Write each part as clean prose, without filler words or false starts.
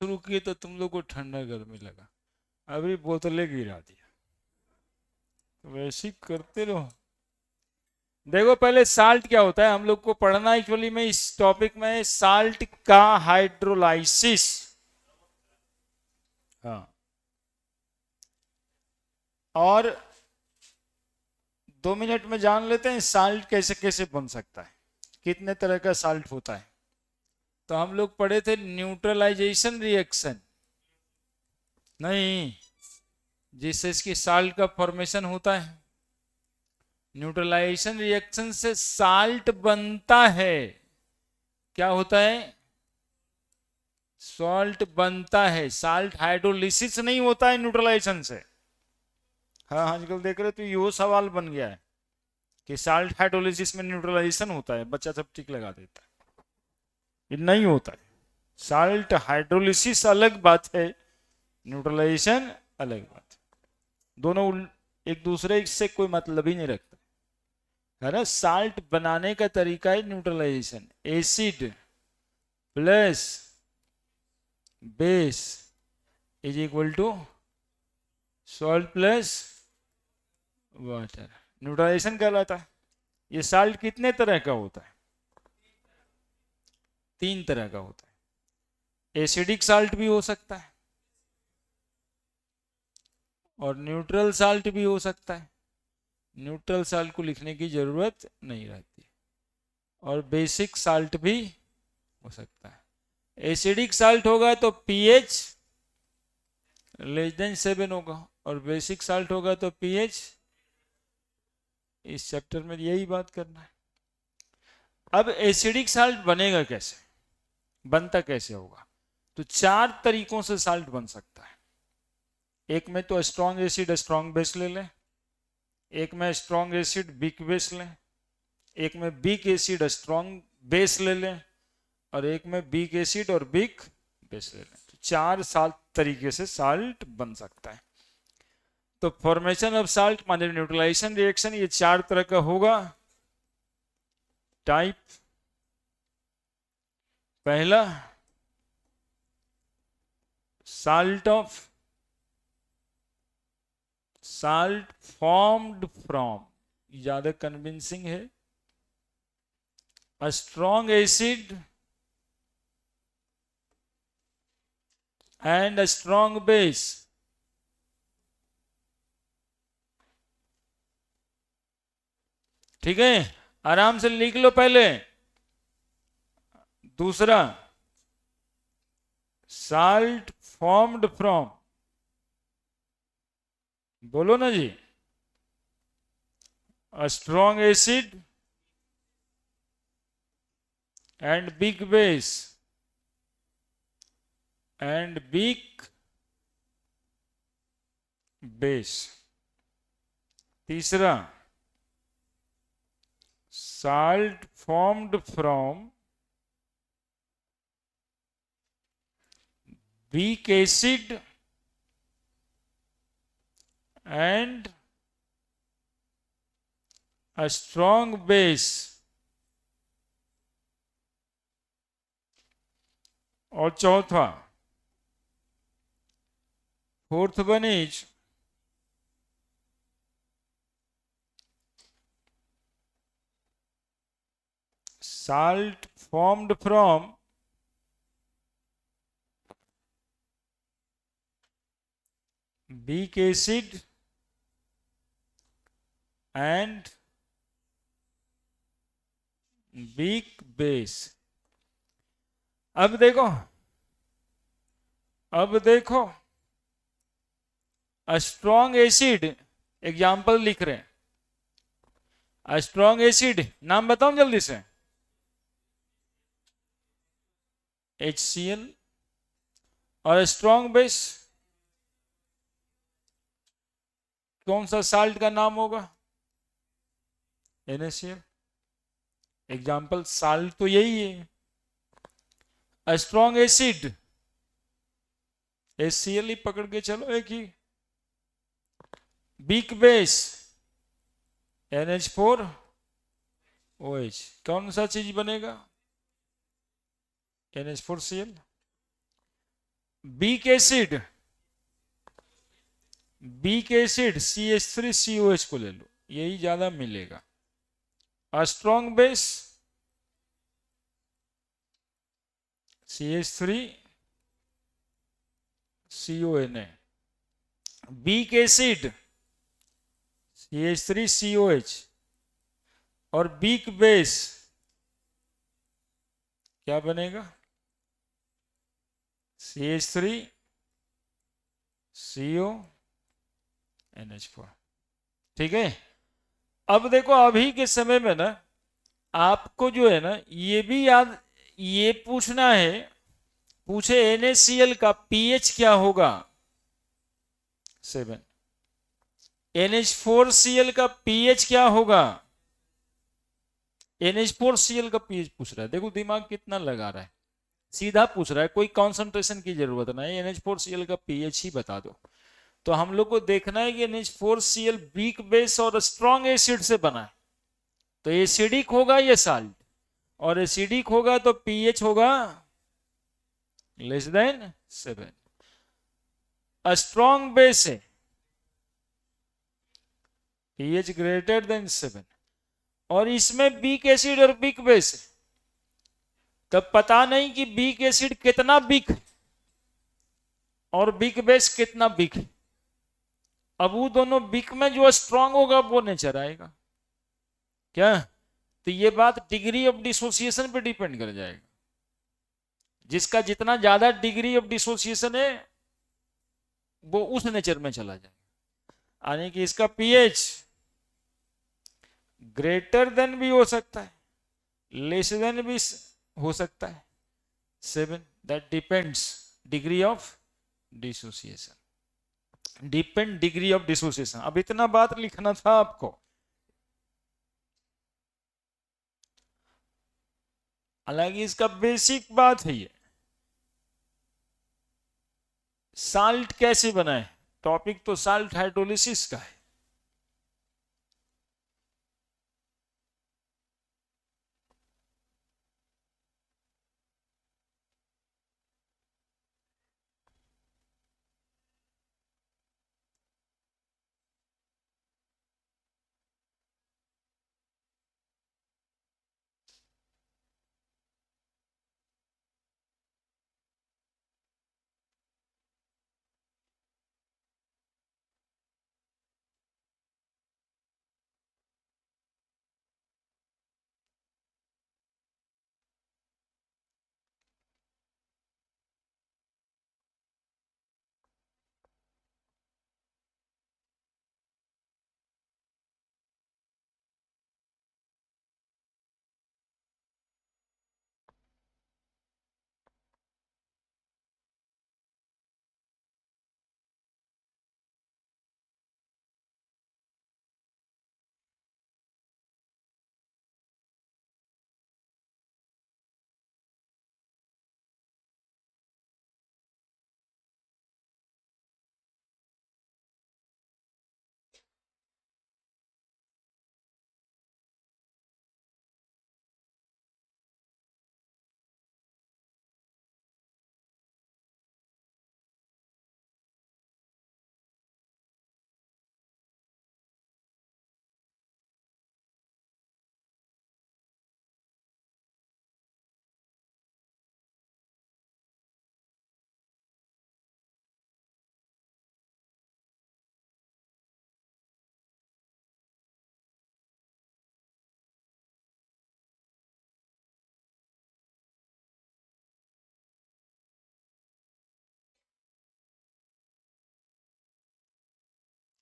शुरू किए तो तुम लोग को ठंडा गर्मी लगा, अभी बोतलें गिरा दिया। तो वैसे ही करते रहो। देखो पहले साल्ट क्या होता है हम लोग को पढ़ना एक्चुअली में इस टॉपिक में, साल्ट का हाइड्रोलाइसिस। हाँ, और 2 मिनट में जान लेते हैं साल्ट कैसे कैसे बन सकता है, कितने तरह का साल्ट होता है। तो हम लोग पढ़े थे न्यूट्रलाइजेशन रिएक्शन, नहीं, जिससे इसकी साल्ट का फॉर्मेशन होता है। न्यूट्रलाइजेशन रिएक्शन से साल्ट बनता है। क्या होता है? सॉल्ट बनता है। साल्ट हाइड्रोलिसिस नहीं होता है न्यूट्रलाइजेशन से। हाँ, आजकल देख रहे तो ये सवाल बन गया है कि साल्ट हाइड्रोलिसिस में न्यूट्रलाइजेशन होता है, बच्चा सब टिक लगा देता है। ये नहीं होता है। साल्ट हाइड्रोलिसिस अलग बात है, न्यूट्रलाइजेशन अलग बात है। दोनों एक दूसरे से कोई मतलब ही नहीं रखता है ना। साल्ट बनाने का तरीका है neutralisation. Acid plus base is equal to salt plus water, neutralisation कहलाता है। ये साल्ट कितने तरह का होता है? 3 तरह का होता है। एसिडिक साल्ट भी हो सकता है, और न्यूट्रल साल्ट भी हो सकता है। न्यूट्रल साल्ट को लिखने की जरूरत नहीं रहती, और बेसिक साल्ट भी हो सकता है। एसिडिक साल्ट होगा तो पीएच <7 होगा, और बेसिक साल्ट होगा तो पीएच। इस चैप्टर में यही बात करना है। अब एसिडिक साल्ट बनेगा कैसे, बनता कैसे होगा? तो 4 तरीकों से साल्ट बन सकता है। एक में तो स्ट्रॉन्ग एसिड स्ट्रॉन्ग बेस ले लें, एक में स्ट्रॉन्ग एसिड वीक बेस लें, एक में वीक एसिड स्ट्रॉन्ग बेस ले लें, और एक में वीक एसिड और वीक बेस ले लें। तो 4 साल्ट तरीके से साल्ट बन सकता है। तो फॉर्मेशन ऑफ साल्ट माने न्यूट्रलाइजेशन रिएक्शन ये 4 तरह का होगा। टाइप पहला, साल्ट फॉर्म्ड फ्रॉम, ज्यादा कन्विंसिंग है, अ strong acid and a strong base. ठीक है, आराम से लिख लो पहले। दूसरा, साल्ट फॉर्म्ड फ्रॉम, बोलो ना जी, a strong acid and big base and big base. तीसरा, salt formed from weak acid and a strong base. और चौथा, fourth one is salt formed from weak acid and weak base. अब देखो, strong acid example लिख रहे हैं। Strong acid नाम बताऊं जल्दी से, HCl, और स्ट्रॉन्ग बेस कौन सा साल्ट का नाम होगा? NaCl। एग्जाम्पल साल्ट तो यही है। स्ट्रॉन्ग एसिड HCl ही पकड़ के चलो, एक ही। वीक बेस NH4OH, कौन सा चीज बनेगा? NH4Cl। Beak acid, beak acid CH3COH को ले लो, यही ज्यादा मिलेगा। Strong base CH3CONA, beak acid CH3COH, और बीक बेस क्या बनेगा? CH3CONH4। ठीक है। अब देखो अभी के समय में ना आपको जो है ना ये भी याद, ये पूछना है, पूछे NaCl का pH क्या होगा? 7। NH4Cl का pH क्या होगा? NH4Cl का pH पूछ रहा है, देखो दिमाग कितना लगा रहा है, सीधा पूछ रहा है, कोई कंसंट्रेशन की जरूरत नहीं, NH4Cl का pH ही बता दो। तो हम लोग को देखना है कि NH4Cl वीक बेस और स्ट्रॉन्ग एसिड से बना है, तो एसिडिक होगा ये साल्ट, और एसिडिक होगा तो pH होगा लेस देन 7। स्ट्रॉन्ग बेस है, pH ग्रेटर देन 7, और इसमें वीक एसिड और वीक बेस है, तब पता नहीं कि वीक एसिड कितना वीक है और वीक बेस कितना वीक है। अब वो दोनों वीक में जो स्ट्रांग होगा वो नेचर आएगा क्या? तो ये बात डिग्री ऑफ डिसोसिएशन पे डिपेंड कर जाएगा, जिसका जितना ज्यादा डिग्री ऑफ डिसोसिएशन है वो उस नेचर में चला जाएगा। यानी कि इसका पीएच ग्रेटर देन भी हो सकता है, लेस देन भी हो सकता है 7, that depends degree of dissociation, depend degree of dissociation. अब इतना बात लिखना था आपको। हालांकि इसका बेसिक बात है ये, साल्ट कैसे बनाए, टॉपिक तो साल्ट हाइड्रोलिसिस का है।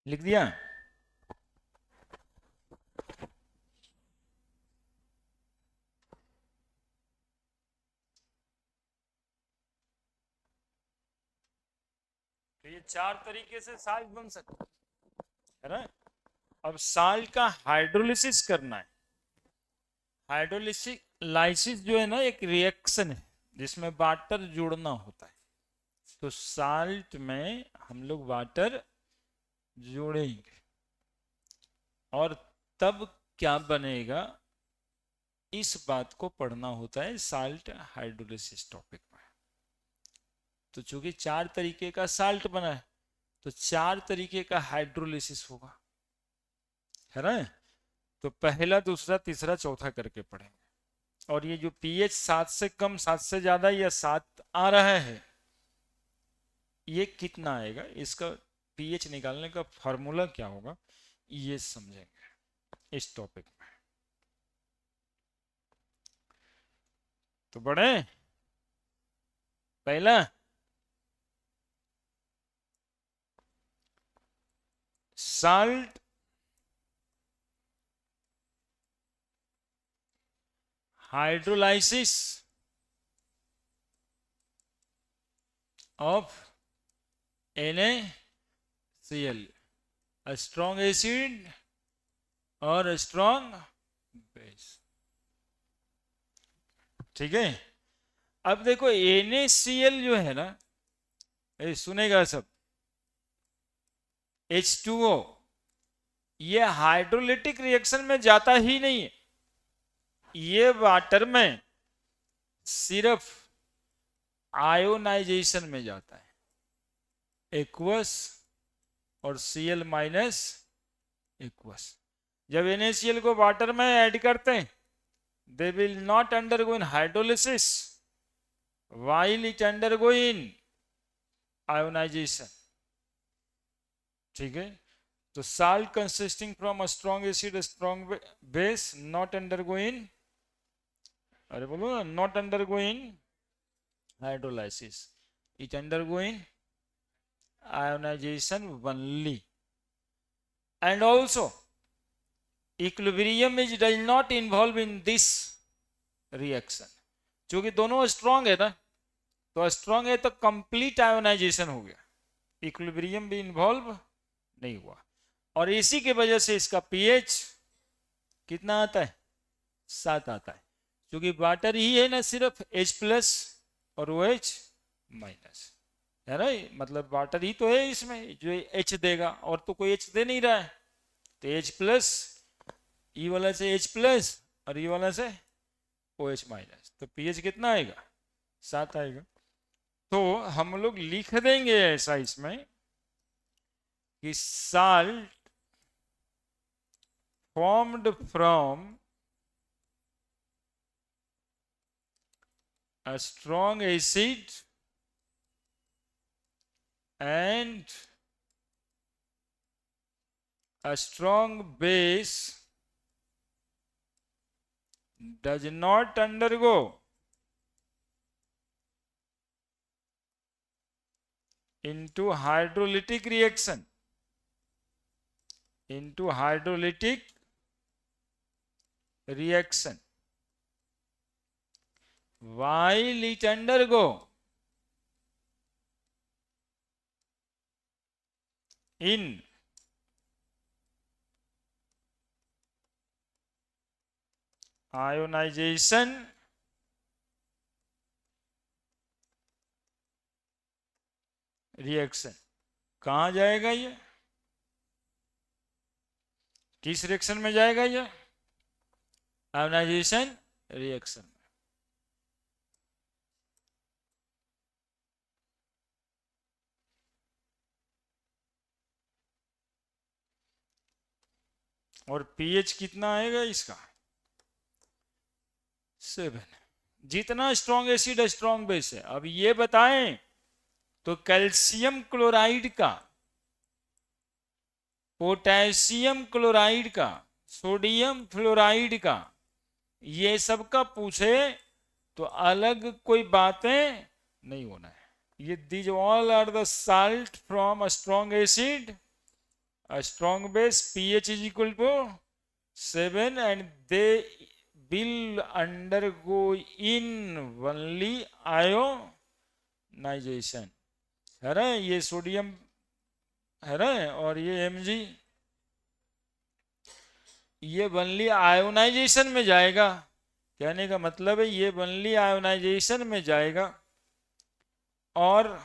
लिख दिया? तो ये 4 तरीके से साल्ट बन सकता है ना। अब साल्ट का हाइड्रोलिसिस करना है। हाइड्रोलिसिस लाइसिस जो है ना एक रिएक्शन है जिसमें वाटर जोड़ना होता है, तो साल्ट में हम लोग वाटर जोड़ेंगे और तब क्या बनेगा, इस बात को पढ़ना होता है साल्ट हाइड्रोलिसिस टॉपिक में। तो चूंकि 4 तरीके का साल्ट बना है तो 4 तरीके का हाइड्रोलिसिस होगा, है ना। तो पहला, दूसरा, तीसरा, चौथा करके पढ़ेंगे। और ये जो पीएच 7 से कम, 7 से ज्यादा या 7 आ रहा है, ये कितना आएगा, इसका पीएच निकालने का फॉर्मूला क्या होगा, ये समझेंगे इस टॉपिक में। तो बढ़े। पहला, salt hydrolysis of NaCl, a strong acid और a strong base। ठीक है। अब देखो NaCl जो है ना, ये सुनेगा सब, H2O, ये हाइड्रोलिटिक रिएक्शन में जाता ही नहीं है, ये वाटर में सिर्फ आयोनाइजेशन में जाता है, एक्वस और Cl माइनस एक्वस। जब NaCl को वाटर में ऐड करते हैं, they will not undergo in hydrolysis while it undergo in ionization। ठीक है। तो salt consisting from a strong acid, a strong base, not undergo in, अरे बोलो ना, not undergo in hydrolysis, it undergo in ionization only। And also equilibrium is does not involve in this reaction। क्योंकि दोनों strong है ना, तो strong है तो कंप्लीट आयोनाइजेशन हो गया, इक्विलिब्रियम भी इन्वॉल्व नहीं हुआ। और इसी की वजह से इसका पीएच कितना आता है, 7 आता है, क्योंकि वाटर ही है ना सिर्फ H+ और OH-, है ना। मतलब वाटर ही तो है इसमें जो H देगा, और तो कोई H दे नहीं रहा है। तो H+, ई वाला से H+ और ई वाला से OH-, तो पीएच कितना आएगा, 7 आएगा। तो हम लोग लिख देंगे ऐसा इसमें कि salt formed from a strong acid and a strong base does not undergo into hydrolytic reaction, while it undergo in ionization reaction. कहां जाएगा ये, किस रिएक्शन में जाएगा ये, आयोनाइजेशन रिएक्शन में। और पीएच कितना आएगा इसका, 7। जितना स्ट्रॉन्ग एसिड स्ट्रॉन्ग बेस है। अब ये बताएं तो कैल्शियम क्लोराइड का, पोटेशियम क्लोराइड का, सोडियम फ्लोराइड का, ये सब का पूछे तो अलग कोई बातें नहीं होना है। ये these all are the salt from a strong acid, a strong base, pH is equal to 7 and they will undergo in only ionization, है ना। ये सोडियम है ना, और ये Mg, ये वनली आयोनाइजेशन में जाएगा। कहने का मतलब है ये वनली आयोनाइजेशन में जाएगा और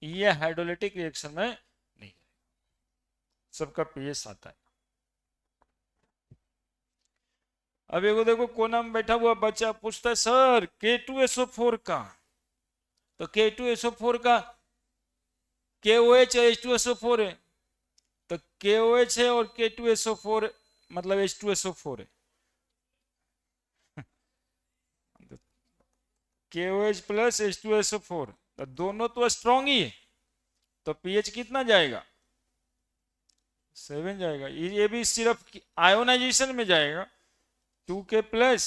ये हाइड्रोलिटिक रिएक्शन में नहीं, सबका पीएच आता है। अब एगो देखो कोना में बैठा हुआ बच्चा पूछता है, सर K2SO4 का तो K2SO4 का KOH और H2SO4 है, तो KOH है और K2SO4 मतलब H2SO4 है। KOH प्लस H2SO4, तो दोनों तो स्ट्रॉन्ग ही है, तो पीएच कितना जाएगा? 7 जाएगा। ये भी सिर्फ आयोनाइजेशन में जाएगा, 2K प्लस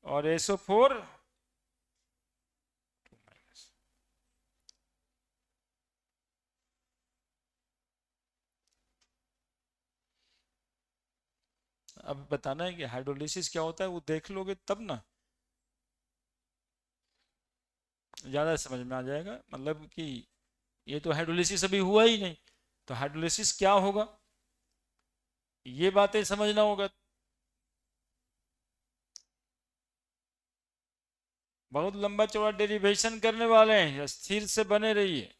और SO4 अब बताना है कि हाइड्रोलिसिस क्या होता है, वो देख लोगे तब ना ज्यादा समझ में आ जाएगा। मतलब कि ये तो हाइड्रोलिसिस अभी हुआ ही नहीं, तो हाइड्रोलिसिस क्या होगा ये बातें समझना होगा। बहुत लंबा चौड़ा डेरिवेशन करने वाले हैं, स्थिर से बने रहिए।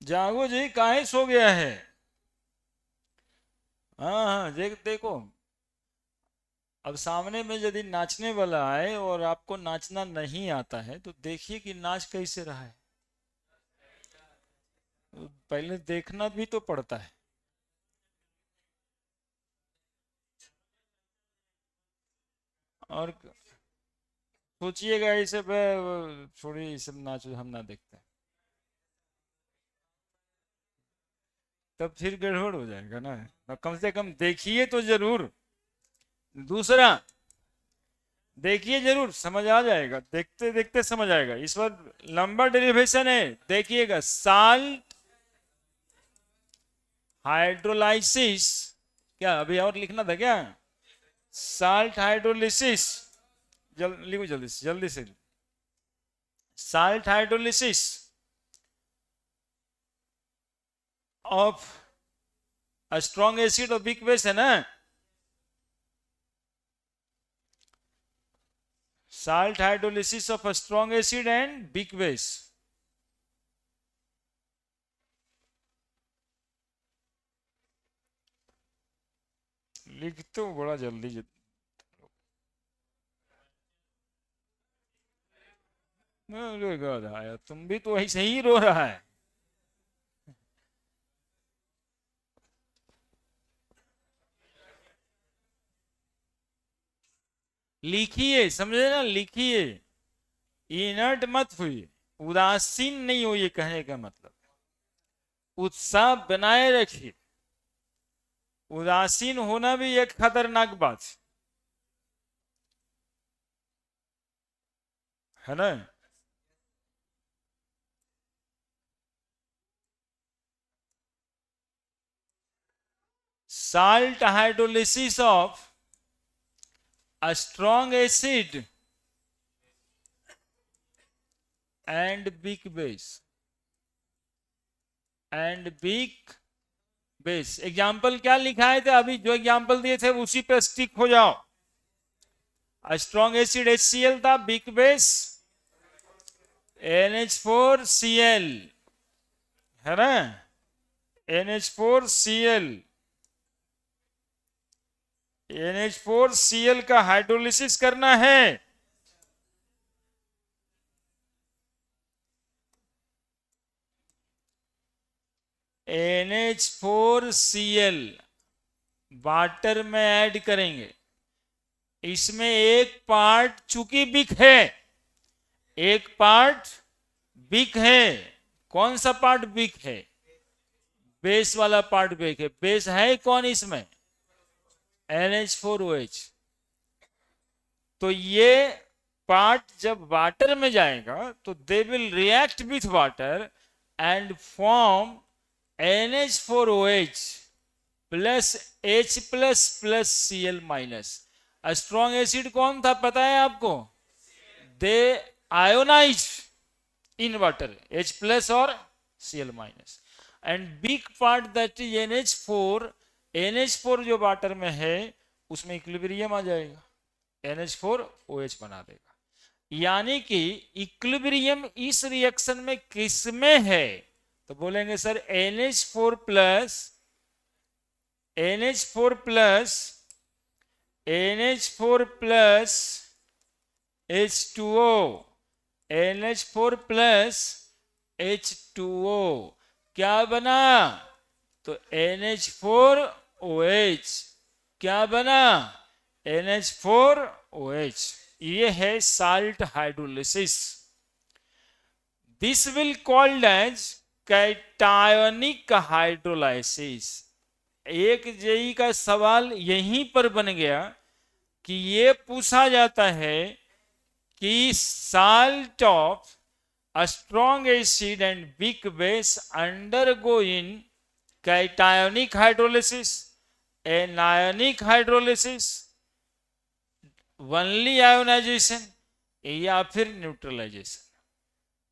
जागो जी, काहे सो गया है? हाँ हाँ, देखो, अब सामने में यदि नाचने वाला आए और आपको नाचना नहीं आता है तो देखिए कि नाच कैसे रहा है। पहले देखना भी तो पड़ता है। और सोचिएगा इसे, छोड़िए ये सब, नाच हम ना देखते हैं, तब फिर गड़बड़ हो जाएगा ना। तो कम से कम देखिए तो जरूर। दूसरा, देखिए जरूर, समझ आ जाएगा, देखते देखते समझ आएगा। इस बार लंबा डेरिवेशन है, देखिएगा। साल्ट हाइड्रोलाइसिस, क्या अभी और लिखना था क्या? साल्ट हाइड्रोलिसिस, लिखो जल्दी से जल्दी से। Salt hydrolysis of strong acid और वीक बेस है ना। Salt hydrolysis of a strong acid and weak base. लिखते हो बड़ा जल्दी आया, तुम भी तो ऐसे ही रो रहा है। लिखिए, समझे ना, लिखिए। इनर्ट मत हुई, उदासीन नहीं हो, ये कहने का मतलब। उत्साह बनाए रखिए। उदासीन होना भी एक खतरनाक बात है ना। Salt hydrolysis of a strong acid and weak base, and weak base. Example क्या लिखा थे? अभी जो एग्जाम्पल दिए थे उसी पे स्टिक हो जाओ। स्ट्रॉन्ग एसिड HCl था, वीक बेस NH4Cl है ना, NH4Cl। NH4Cl का हाइड्रोलिसिस करना है। NH4Cl वाटर में ऐड करेंगे। इसमें एक पार्ट चूंकि बिक है, एक पार्ट बिक है। कौन सा पार्ट बिक है? बेस वाला पार्ट बिक है। बेस है कौन इसमें? NH4OH। तो ये पार्ट जब वाटर में जाएगा तो they will react with water and form NH4OH plus H plus plus Cl minus. Strong acid कौन था पता है आपको? They ionise in water, H plus और Cl minus. And big part that is NH4। NH4 जो water में है उसमें इक्विलिब्रियम आ जाएगा, NH4OH बना देगा। यानी कि इक्विलिब्रियम इस रिएक्शन में किस में है? तो तो बोलेंगे sir NH4 plus NH4 plus NH4 plus H2O, NH4 plus H2O क्या बना? तो NH4OH क्या बना? NH4OH। ये है salt hydrolysis. This will called as cationic hydrolysis. एक जेई का सवाल यहीं पर बन गया कि ये पूछा जाता है कि salt of a strong acid and weak base undergo in cationic hydrolysis, anionic hydrolysis, only ionization या फिर न्यूट्रलाइजेशन।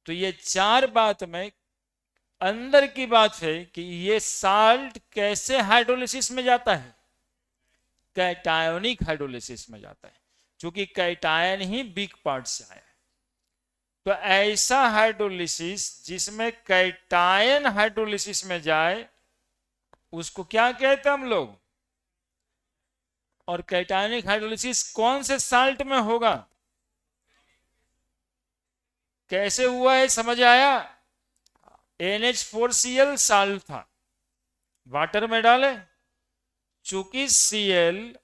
तो ये चार बात में अंदर की बात है कि ये साल्ट कैसे हाइड्रोलिसिस में जाता है? कैटायोनिक हाइड्रोलिसिस में जाता है, क्योंकि कैटायन ही वीक पार्ट से आया है। तो ऐसा हाइड्रोलिसिस जिसमें कैटायन हाइड्रोलिसिस में जाए उसको क्या कहते हैं हम लोग? और कैटायनिक हाइड्रोलिसिस कौन से साल्ट में होगा? कैसे हुआ है समझ आया? NH4Cl साल्ट था, वाटर में डाले, चूंकि Cl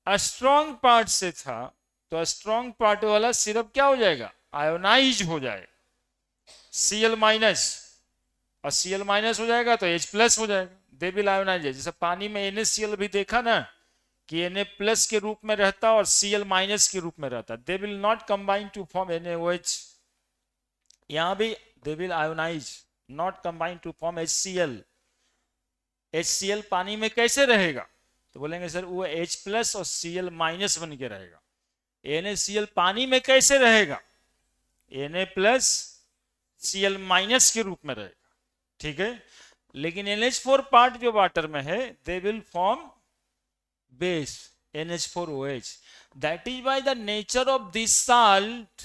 स्ट्रॉन्ग पार्ट से था तो स्ट्रॉन्ग पार्ट वाला सिरप क्या हो जाएगा? आयोनाइज हो जाए, Cl माइनस, और Cl माइनस हो जाएगा तो H प्लस हो जाएगा, दे विल आयोनाइज। जैसे पानी में NaCl भी देखा ना कि Na प्लस के रूप में रहता और Cl माइनस के रूप में रहता, they will not combine to form NaOH। यहां भी they will ionise, not combine to form HCl। HCl पानी में कैसे रहेगा? तो बोलेंगे सर वो H प्लस और Cl माइनस बन के रहेगा। NaCl पानी में कैसे रहेगा? Na प्लस Cl माइनस के रूप में रहेगा, ठीक है। लेकिन NH4 पार्ट जो वाटर में है they will form base NH4OH। That is by the nature of this salt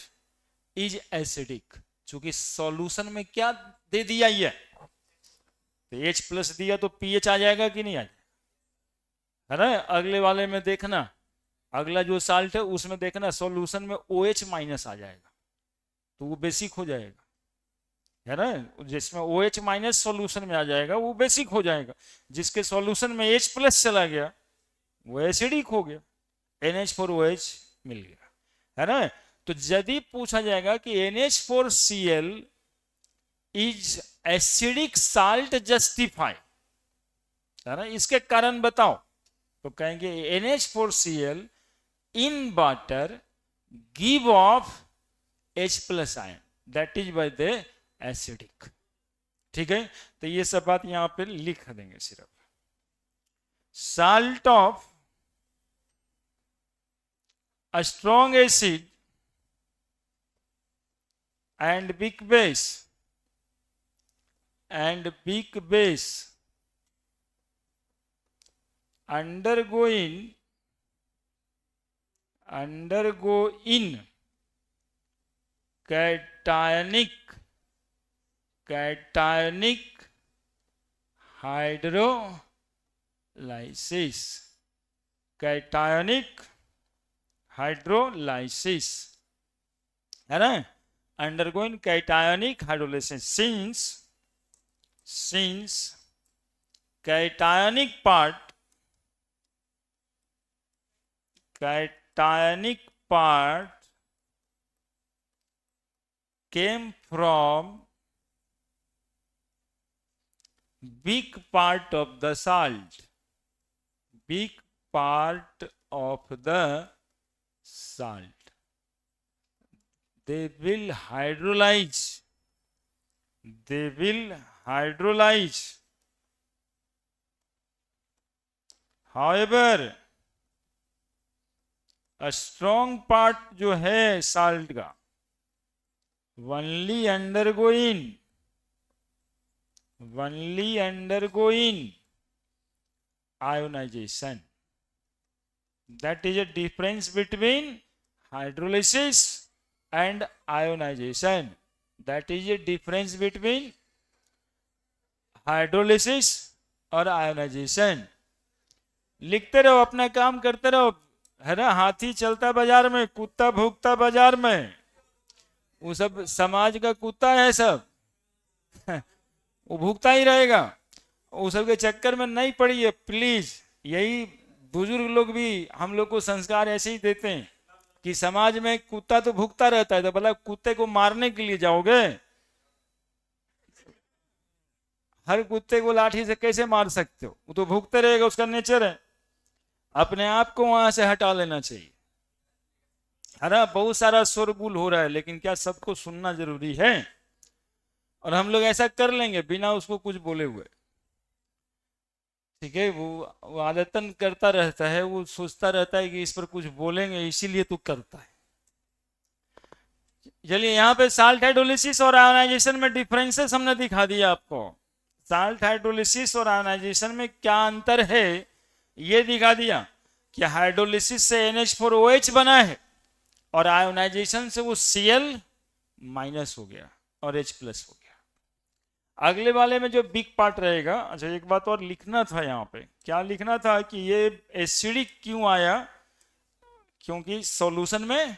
is acidic. चूंकि सॉल्यूशन में क्या दे दिया ये, तो H प्लस दिया तो pH आ जाएगा कि नहीं आ जाएगा? है ना। अगले वाले में देखना, अगला जो साल्ट है उसमें देखना सॉल्यूशन में OH माइनस आ जाएगा तो वो बेसिक हो जाएगा, है ना। जिसमें OH माइनस सॉल्यूशन में आ जाएगा वो बेसिक हो जाएगा। जिसके सॉल्यूशन में H प्लस चला गया वो एसिडिक हो गया, NH4OH मिल गया, है ना। तो यदि पूछा जाएगा कि NH4Cl is acidic salt justify, है ना, इसके कारण बताओ, तो कहेंगे NH4Cl in water give of H plus ion, that is by the acidic, ठीक है। तो ये सब बात यहां पे लिख देंगे सिर्फ। Salt of a strong acid and weak base undergo in cationic hydrolysis, cationic hydrolysis, है ना। Undergoing cationic hydrolysis since cationic part came from weak part of the salt, they will hydrolyze, however a strong part जो है salt का only undergoing ionization. That is a difference between hydrolysis and ionization. That is a difference between hydrolysis और ionisation. लिखते रहो, अपना काम करते रहो, है ना। हाथी चलता बाजार में, कुत्ता भूखता बाजार में, वो सब समाज का कुत्ता है सब। वो भूखता ही रहेगा। वो सब के चक्कर में नहीं पड़िए प्लीज। यही बुजुर्ग लोग भी हम लोग को संस्कार ऐसे ही देते हैं कि समाज में कुत्ता तो भूखता रहता है, तो भला कुत्ते को मारने के लिए जाओगे? हर कुत्ते को लाठी से कैसे मार सकते हो? वो तो भूखते रहेगा, उसका नेचर है। अपने आप को वहां से हटा लेना चाहिए। अरे बहुत सारा शोरगुल हो रहा है, लेकिन क्या सबको सुनना जरूरी है? और हम लोग ऐसा कर लेंगे बिना उसको कुछ बोले हुए। ठीक है, वो आदतन करता रहता है, वो सोचता रहता है कि इस पर कुछ बोलेंगे इसीलिए तू करता है। चलिए, यहाँ पे साल्ट हाइड्रोलिसिस और आयोनाइजेशन में डिफरेंसेस हमने दिखा दिया आपको। साल्ट हाइड्रोलिसिस और आयोनाइजेशन में क्या अंतर है ये दिखा दिया कि हाइड्रोलिसिस से NH4OH बना है और आयोनाइजेशन से वो Cl- हो गया और H+ हो गया। अगले वाले में जो बिग पार्ट रहेगा, अच्छा एक बात और लिखना था यहाँ पे। क्या लिखना था कि ये एसिडिक क्यों आया? क्योंकि सॉल्यूशन में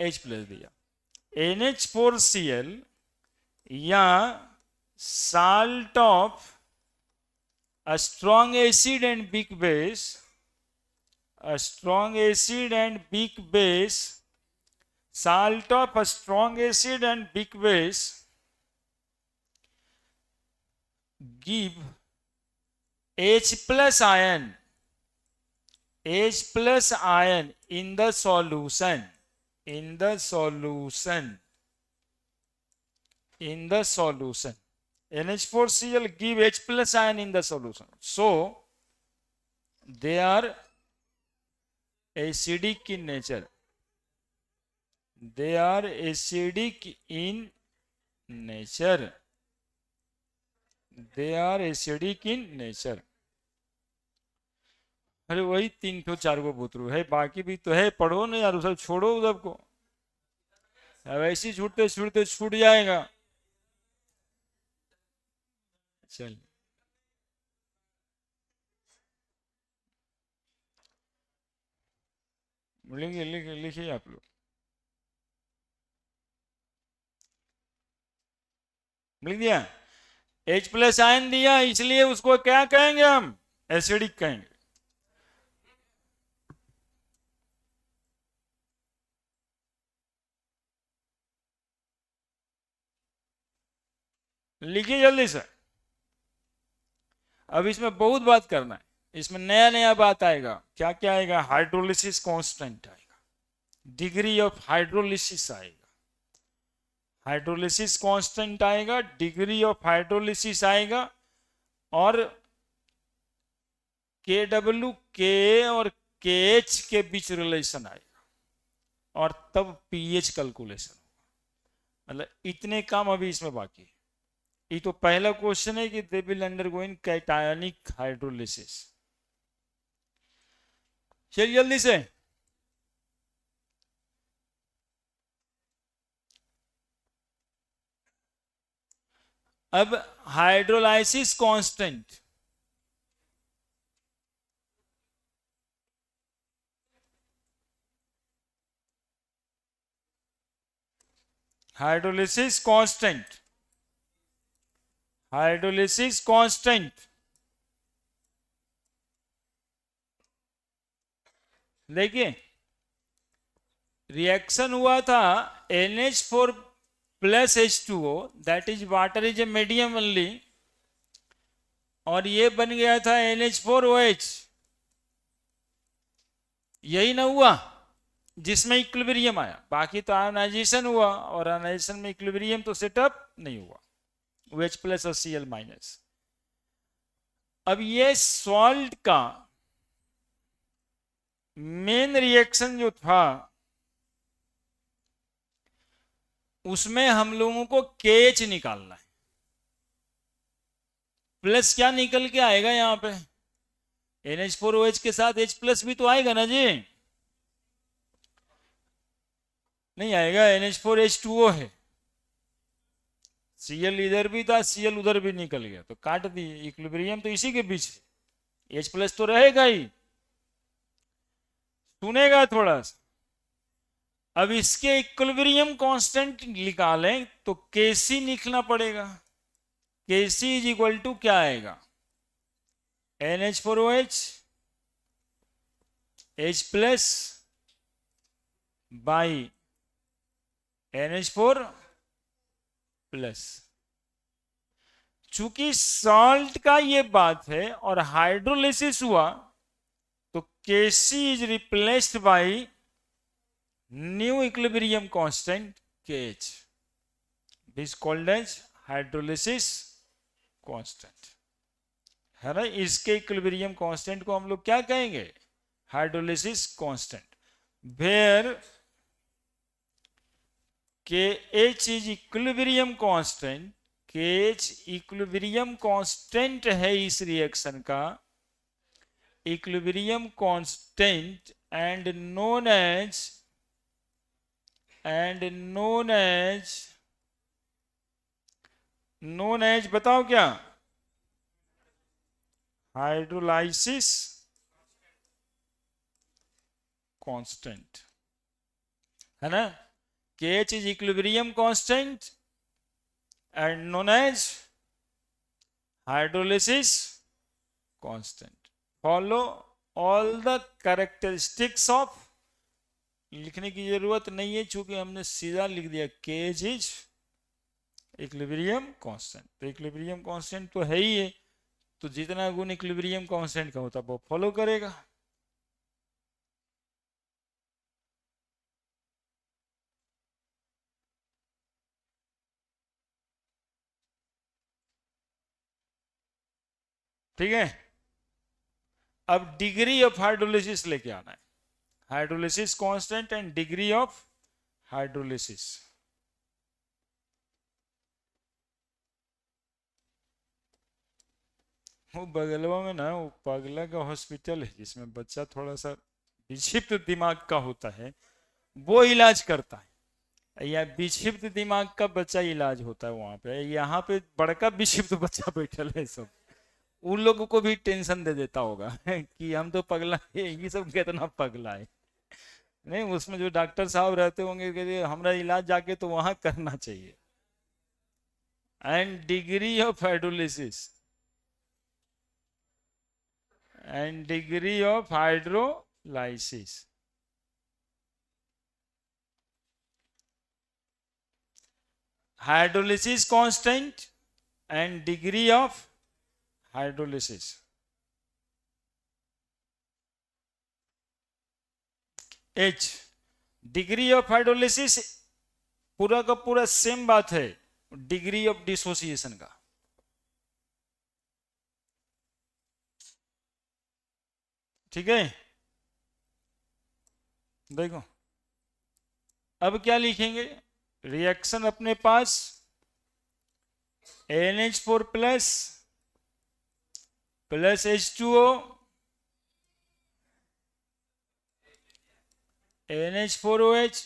H+ दिया। NH4Cl या salt of a strong acid and weak base, a strong acid and weak base, salt of a strong acid and weak base give H+ ion, H+ ion in the solution, in the solution, in the solution. NH4Cl give H+ ion in the solution. So they are acidic in nature. They are acidic in nature. They are acidic in nature. अरे वही 3 ठो 4 गो बुतरू है, बाकी भी तो है। पढ़ो ना यार, सब छोड़ो उधर को। अब ऐसी छूटते छूटते छूट जाएगा। चल, लिखिए लिखिए लिखिए आप लोग। लिख दिया? H+ आयन दिया, इसलिए उसको क्या कहेंगे हम? एसिडिक कहेंगे। लिखिए जल्दी से। अब इसमें बहुत बात करना है, इसमें नया नया बात आएगा। क्या क्या आएगा? हाइड्रोलिसिस कांस्टेंट आएगा, डिग्री ऑफ हाइड्रोलिसिस आएगा, हाइड्रोलिसिस कांस्टेंट आएगा, डिग्री ऑफ हाइड्रोलिसिस आएगा, और KW के और KH के बीच रिलेशन आएगा, और तब pH कैलकुलेशन होगा। मतलब इतने काम अभी इसमें बाकी है। ये तो पहला क्वेश्चन है कि they will undergo in cationic hydrolysis. चलिए जल्दी से। अब hydrolysis constant, hydrolysis constant, hydrolysis constant. देखिए, रिएक्शन हुआ था NH4 plus H2O, that is water is a medium only, और ये बन गया था NH4OH। यही ना हुआ जिसमें इक्विलिब्रियम आया। बाकी तो आयोनाइजेशन हुआ, और आयोनाइजेशन में इक्विलिब्रियम तो सेटअप नहीं हुआ, OH+ और Cl-। अब ये सॉल्ट का मेन रिएक्शन जो था, उसमें हम लोगों को KH निकालना है। प्लस क्या निकल के आएगा यहां पे? NH4OH के साथ H+ भी तो आएगा ना जी? नहीं आएगा, NH4H2O है। Cl इधर भी था, Cl उधर भी निकल गया, तो काट दिए। इक्विलिब्रियम तो इसी के बीच है, H प्लस तो रहेगा ही। सुनेगा थोड़ा सा। अब इसके इक्विलिब्रियम कांस्टेंट निकालें तो Kc लिखना पड़ेगा। Kc इज इक्वल टू क्या आएगा, NH4OH H plus by NH4 plus. चूंकि सॉल्ट का ये बात है और हाइड्रोलिसिस हुआ, तो Kc is replaced by new equilibrium constant KH, this called as hydrolysis constant, है ना। इसके इक्विलिब्रियम कांस्टेंट को हम लोग क्या कहेंगे, hydrolysis constant. Where KH is equilibrium constant, KH equilibrium constant है इस रिएक्शन का, equilibrium constant and known as बताओ क्या, हाइड्रोलाइसिस कांस्टेंट, है ना। KH is equilibrium constant and known as hydrolysis constant. Follow all the characteristics of, लिखने की जरूरत नहीं है चूंकि हमने सीधा लिख दिया KH is equilibrium constant। तो equilibrium constant तो है ही है, तो जितना गुण equilibrium constant का होता है वो फॉलो करेगा। ठीक है। अब डिग्री ऑफ हाइड्रोलिसिस लेके आना है, hydrolysis constant and degree of hydrolysis. वो बगलवा में ना वो पगला का हॉस्पिटल है जिसमें बच्चा थोड़ा सा विक्षिप्त दिमाग का होता है, वो इलाज करता है, या विक्षिप्त दिमाग का बच्चा इलाज होता है वहां पे। यहाँ पे बड़का विक्षिप्त बच्चा बैठल है, सब उन लोगों को भी टेंशन दे देता होगा कि हम तो पगला है, ये सब कितना पगला है। नहीं, उसमें जो डॉक्टर साहब रहते होंगे कि हमारा इलाज जाके तो वहां करना चाहिए। And degree of hydrolysis and degree of hydrolysis. Hydrolysis constant and degree of hydrolysis. H degree of hydrolysis पूरा का पूरा सेम बात है डिग्री ऑफ डिसोसिएशन का। ठीक है, देखो अब क्या लिखेंगे, रिएक्शन अपने पास NH4 plus plus H2O NH4OH,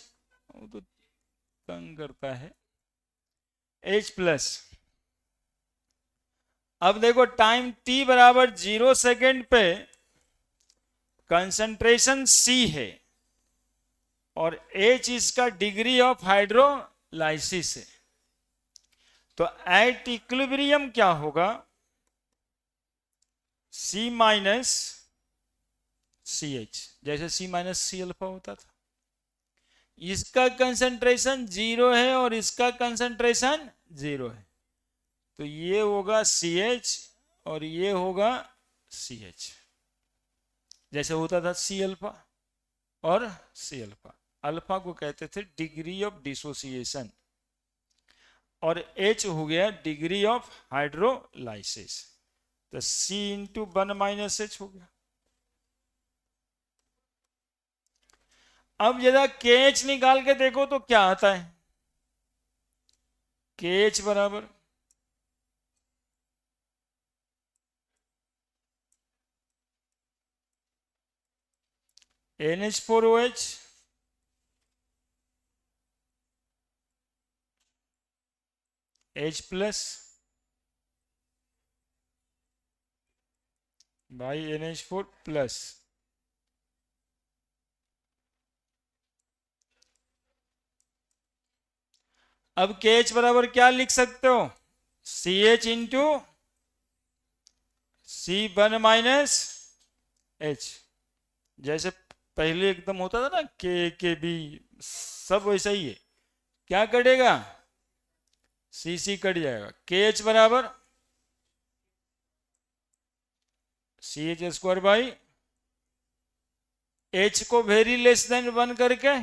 वो तो तंग करता है, H प्लस। अब देखो टाइम t बराबर 0 सेकेंड पे कंसंट्रेशन C है और H इसका डिग्री ऑफ हाइड्रोलाइसिस है, तो एट इक्विलिब्रियम क्या होगा, C माइनस CH, जैसे C माइनस सी अल्फा होता था। इसका कंसंट्रेशन 0 है और इसका कंसंट्रेशन 0 है, तो ये होगा CH और ये होगा CH, जैसे होता था C अल्फा और C अल्फा। अल्फा को कहते थे डिग्री ऑफ डिसोसिएशन और H हो गया डिग्री ऑफ हाइड्रोलाइसिस, तो C इंटू 1 माइनस H हो गया। अब जरा KH निकाल के देखो तो क्या आता है, KH बराबर NH4OH H plus by NH4 plus. अब KH बराबर क्या लिख सकते हो? CH into C1 minus H। जैसे पहले एकदम होता था ना के बी, सब वैसा ही है। क्या कटेगा? CC कट जाएगा। KH बराबर CH स्क्वायर बाई H को वेरी लेस देन 1 करके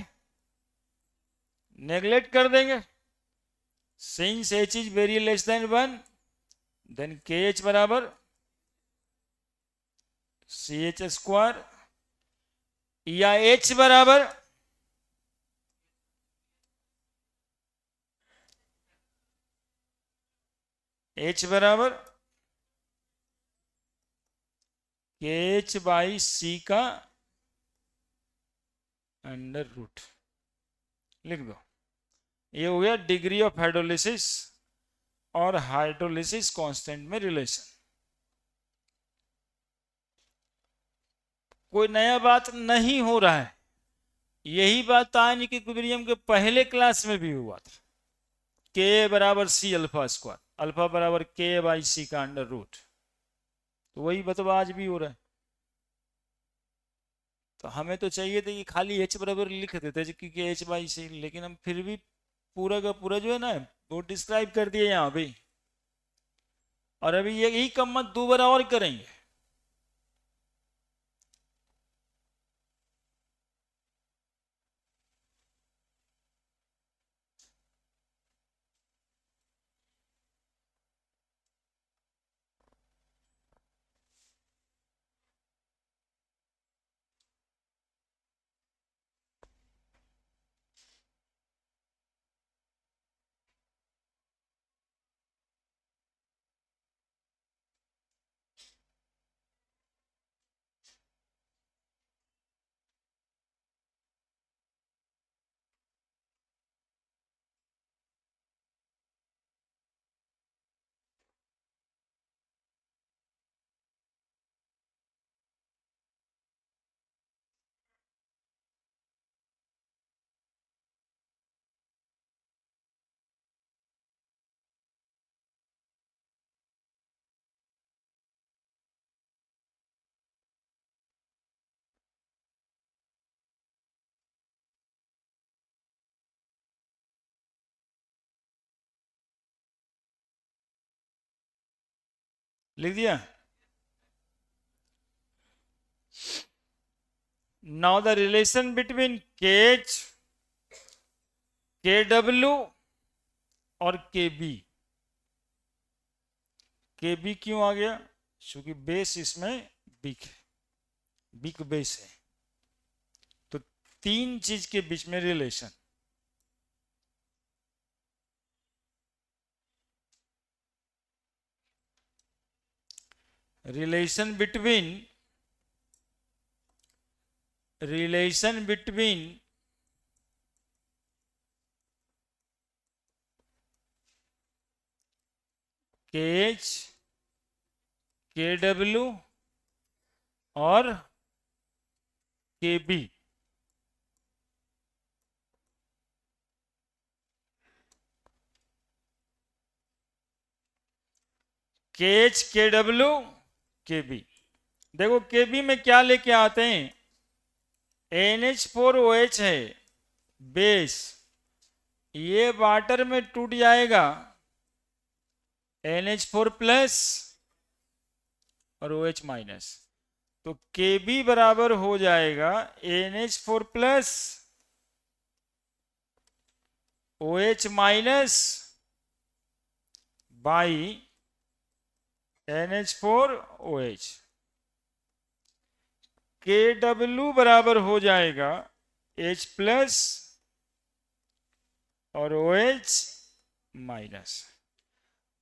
नेग्लेक्ट कर देंगे। Since H is very less than 1 then KH बराबर CH स्क्वायर, या H बराबर KH बाई C का अंडर रूट लिख दो। ये हो गया डिग्री ऑफ हाइड्रोलिसिस और हाइड्रोलिसिस कांस्टेंट में रिलेशन। कोई नया बात नहीं हो रहा है, यही बात आयन इक्विलिब्रियम के पहले क्लास में भी हुआ था। के बराबर सी अल्फा स्क्वायर, अल्फा बराबर के बाई सी का अंडर रूट, तो वही बतवा आज भी हो रहा है। तो हमें तो चाहिए था कि खाली एच बराबर लिख देते क्योंकि एच बाई सी, लेकिन हम फिर भी पूरा का पूरा जो है ना वो डिस्क्राइब कर दिए यहाँ पे। और अभी यही कम मत दोबारा और करेंगे। लिख दिया। Now the relation between KH, KW और KB। KB क्यों आ गया? क्योंकि बेस इसमें बिग है, बिग बेस है। तो तीन चीज के बीच में relation, relation between KH, KW और KB। KH, KW, KB। देखो KB में क्या लेके आते हैं? NH4OH है बेस, ये वाटर में टूट जाएगा NH4 प्लस और OH माइनस, तो KB बराबर हो जाएगा NH4 plus OH minus by NH4OH। KW बराबर हो जाएगा H प्लस और OH माइनस।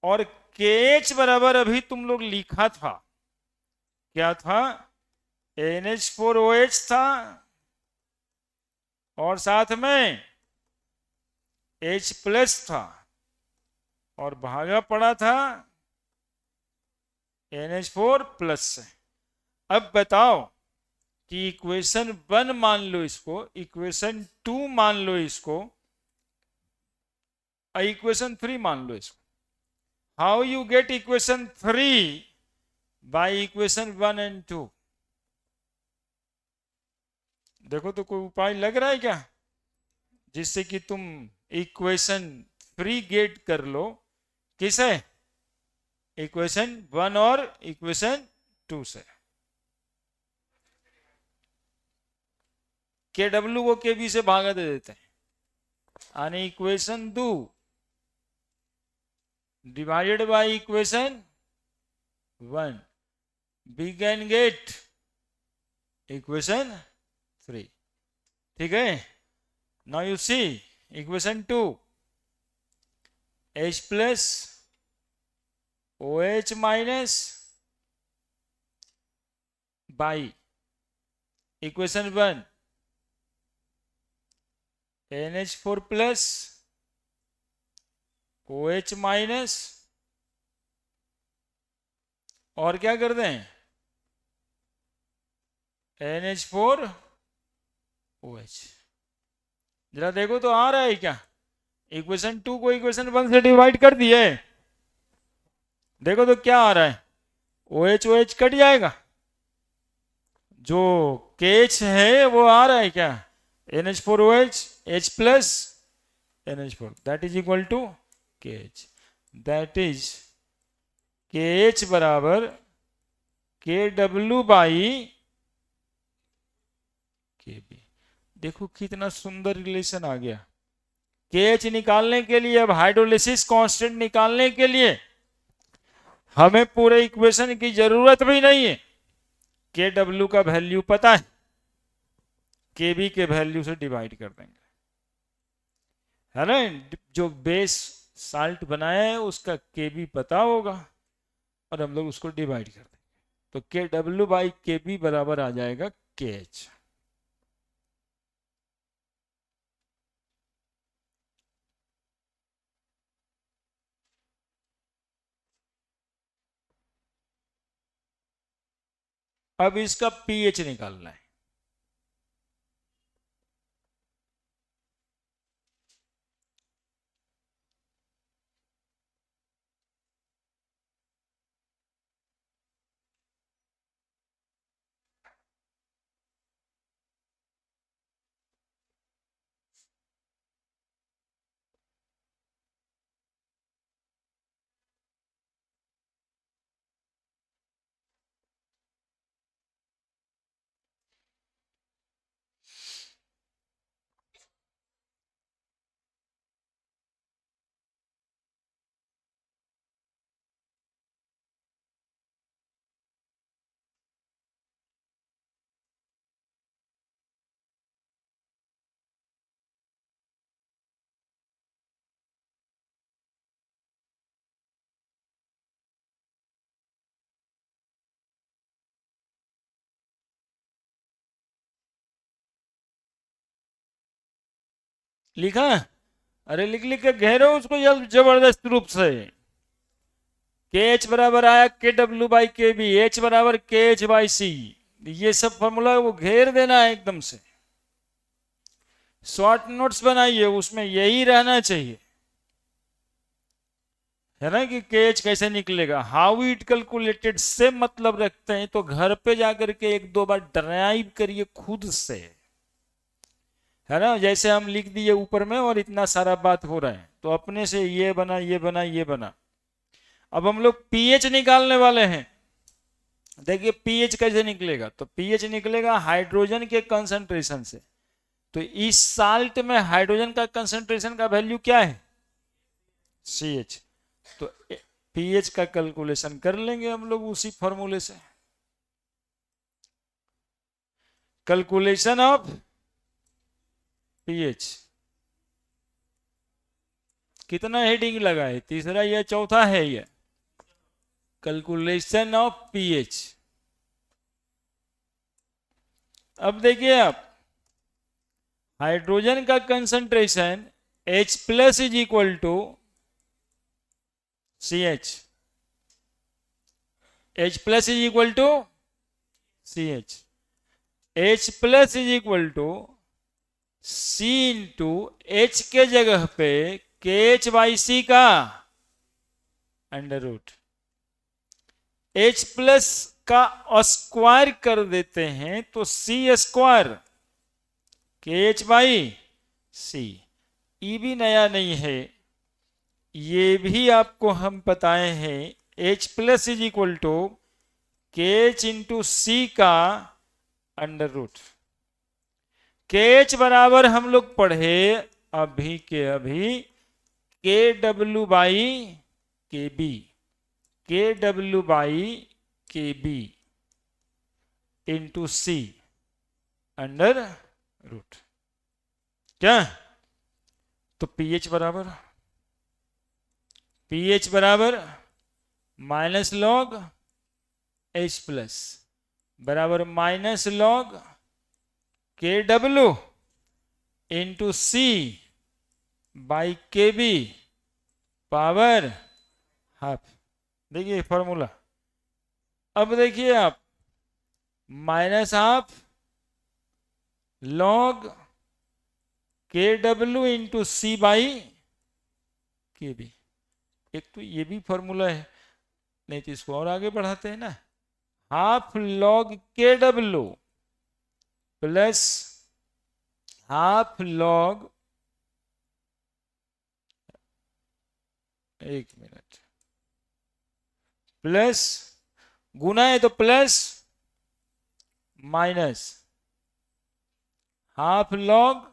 और KH बराबर अभी तुम लोग लिखा था, क्या था? NH4OH था और साथ में H प्लस था। और भागा पड़ा था NH4 प्लस से। अब बताओ कि इक्वेशन 1 मान लो इसको, इक्वेशन 2 मान लो इसको, इक्वेशन 3 मान लो इसको। How you get equation 3 bye equation 1 and 2? देखो तो कोई उपाय लग रहा है क्या जिससे कि तुम इक्वेशन 3 गेट कर लो? किसे? इक्वेशन 1 और इक्वेशन 2 से। के डब्ल्यू को के बी से भागा दे देते हैं, यानी equation 2 divided by equation 1, we can get equation 3। ठीक है, now you see equation 2, H plus OH minus by equation 1 NH4 plus OH minus, और क्या कर दें, NH4 OH। जरा देखो तो आ रहा है क्या? इक्वेशन 2 को इक्वेशन 1 से डिवाइड कर दिए, देखो तो क्या आ रहा है, OH OH कट जाएगा, जो KH है वो आ रहा है क्या, NH4OH, H plus NH4, that is equal to KH। That is KH बराबर KW बाई KB। देखो कितना सुंदर रिलेशन आ गया। KH निकालने के लिए, अब हाइड्रोलिसिस कांस्टेंट निकालने के लिए हमें पूरे इक्वेशन की जरूरत भी नहीं है, KW का वैल्यू पता है, KB के वैल्यू से डिवाइड कर देंगे, है ना। जो बेस साल्ट बनाया है उसका KB पता होगा और हम लोग उसको डिवाइड कर देंगे, तो KW बाई KB बराबर आ जाएगा KH। अब इसका pH निकालना है। लिखा? अरे लिख लिख के घेरो उसको जबरदस्त रूप से। KH बराबर आया KW बाई KB, H बराबर KH बाई C, ये सब फॉर्मूला वो घेर देना है एकदम से। शॉर्ट नोट्स बनाइए, उसमें यही रहना चाहिए, है ना, कि KH कैसे निकलेगा, हाउ इट कैलकुलेटेड से मतलब रखते हैं तो घर पे जाकर के एक दो बार ड्राइव करिए खुद से, है ना। जैसे हम लिख दिए ऊपर में और इतना सारा बात हो रहा है, तो अपने से ये बना ये बना ये बना। अब हम लोग pH निकालने वाले हैं। देखिए pH कैसे निकलेगा, तो pH निकलेगा हाइड्रोजन के कंसंट्रेशन से। तो इस साल्ट में हाइड्रोजन का कंसंट्रेशन का वैल्यू क्या है, CH। तो pH का कैलकुलेशन कर लेंगे हम लोग उसी फॉर्मूले से। कैलकुलेशन ऑफ pH, कितना हेडिंग लगा है, तीसरा या चौथा है ये, कैलकुलेशन ऑफ pH। अब देखिए आप, हाइड्रोजन का concentration H plus is equal to CH, H plus is equal to CH, H plus is equal to C into H के जगह पे KH/C का अंडर रूट, H प्लस का स्क्वायर कर देते हैं तो C स्क्वायर KH/C। ई भी नया नहीं है, ये भी आपको हम बताए हैं। H plus is equal to KH into C का अंडर रूट। KH बराबर हम लोग पढ़े अभी के अभी KW/KB, KW/KB into C under root. क्या? तो pH बराबर माइनस लॉग H प्लस बराबर minus log KW into C by KB power half. देखिए फॉर्मूला। अब देखिए आप, minus half log KW into C by KB। एक तो ये भी फॉर्मूला है, नहीं तो इसको और आगे बढ़ाते हैं ना। Half log KW plus half log, एक मिनट, प्लस गुना है तो plus minus half log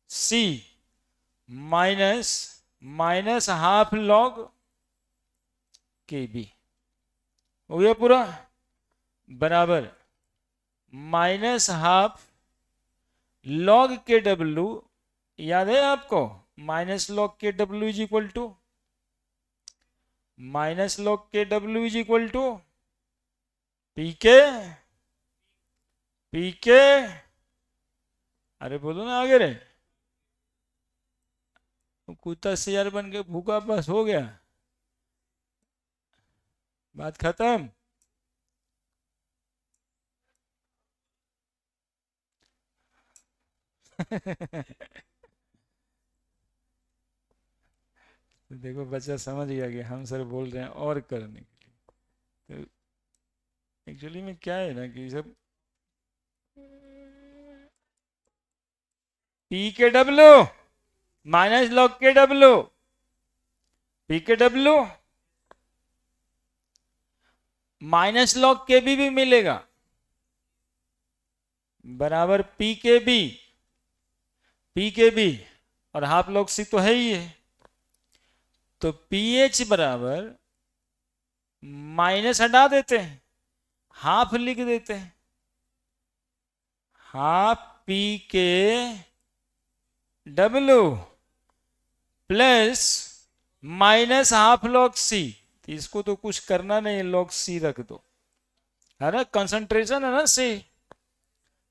C minus half log KB। हो गया पूरा, बराबर माइनस हाफ लॉग KW। याद है आपको, minus log KW is equal to minus log KW is equal to PK। अरे बोलो ना आगे रे, कुत्ता शेर बन के भूखा बस हो गया, बात खत्म। तो देखो बच्चा समझ गया कि हम सर बोल रहे हैं और करने के लिए। तो एक्चुअली में क्या है ना कि सब PKW minus log KW, PKW minus log KB भी मिलेगा बराबर PKB और हाफ लॉग C तो है ही है। तो pH बराबर माइनस हटा देते हैं, हाफ लिख देते हैं, half PKW plus minus half log C। तो इसको तो कुछ करना नहीं, लॉग C रख दो, है ना, कंसंट्रेशन है ना C,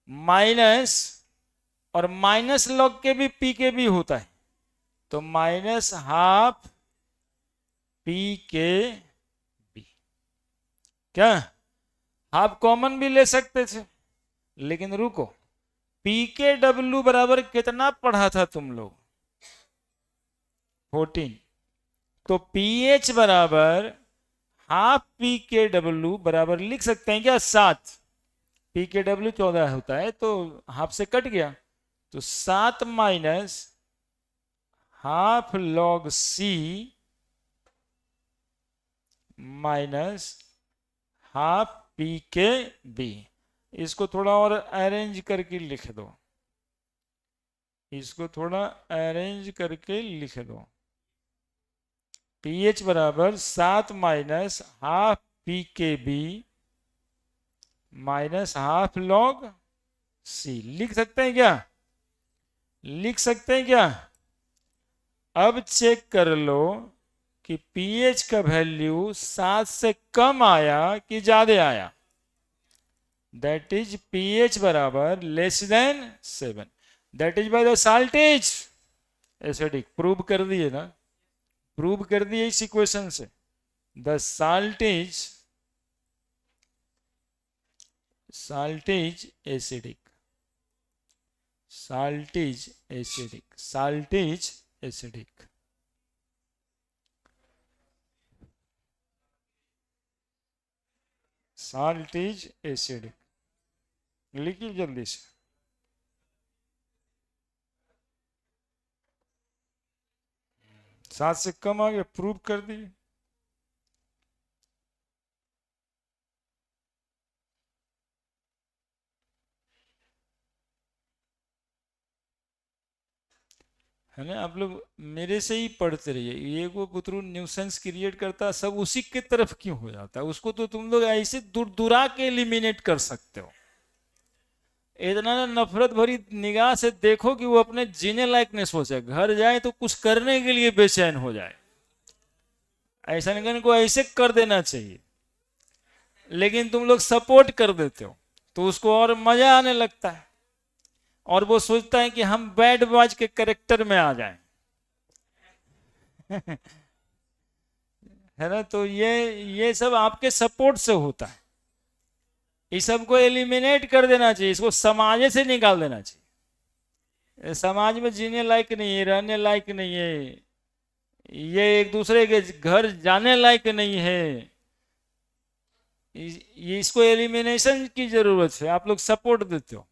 माइनस और माइनस लॉग के भी PKB होता है, तो माइनस हाफ PKB। क्या? हाफ कॉमन भी ले सकते थे, लेकिन रुको, PKW बराबर कितना पढ़ा था तुम लोग? 14। तो pH बराबर हाफ PKW बराबर लिख सकते हैं क्या? 7। PKW 14 होता है तो हाफ से कट गया, तो 7 minus half log C minus half PKB। इसको थोड़ा और अरेंज करके लिख दो, इसको थोड़ा अरेंज करके लिख दो। pH बराबर 7 minus half PKB minus half log C। लिख सकते हैं क्या? लिख सकते हैं क्या? अब चेक कर लो कि pH का वैल्यू 7 से कम आया कि ज्यादा आया। दैट इज pH बराबर less than 7, that is by the salt's acidic. Prove कर दिए ना, प्रूव कर दिए इस इक्वेशन से। The salt is acidic, salt is acidic, salt is acidic। salt is acidic, लिखिए जल्दी से। सात से कम आ गया, प्रूव कर दिए। है ना, आप लोग मेरे से ही पढ़ते रहिए। ये को पुत्रु न्यूसेंस क्रिएट करता, सब उसी के तरफ क्यों हो जाता है? उसको तो तुम लोग ऐसे दूर दूरा के एलिमिनेट कर सकते हो। इतना ना नफरत भरी निगाह से देखो कि वो अपने जीने लायक नहीं सोचे, घर जाए तो कुछ करने के लिए बेचैन हो जाए। ऐसा नहीं को ऐसे कर देना चाहिए, लेकिन तुम लोग सपोर्ट कर देते हो तो उसको और मजा आने लगता है, और वो सोचता है कि हम बैड बॉयज के कैरेक्टर में आ जाएं। है ना, तो ये सब आपके सपोर्ट से होता है। इस सब को एलिमिनेट कर देना चाहिए, इसको समाज से निकाल देना चाहिए। समाज में जीने लायक नहीं है, रहने लायक नहीं है, ये एक दूसरे के घर जाने लायक नहीं है। ये इसको एलिमिनेशन की जरूरत है, आप लोग सपोर्ट देते हो।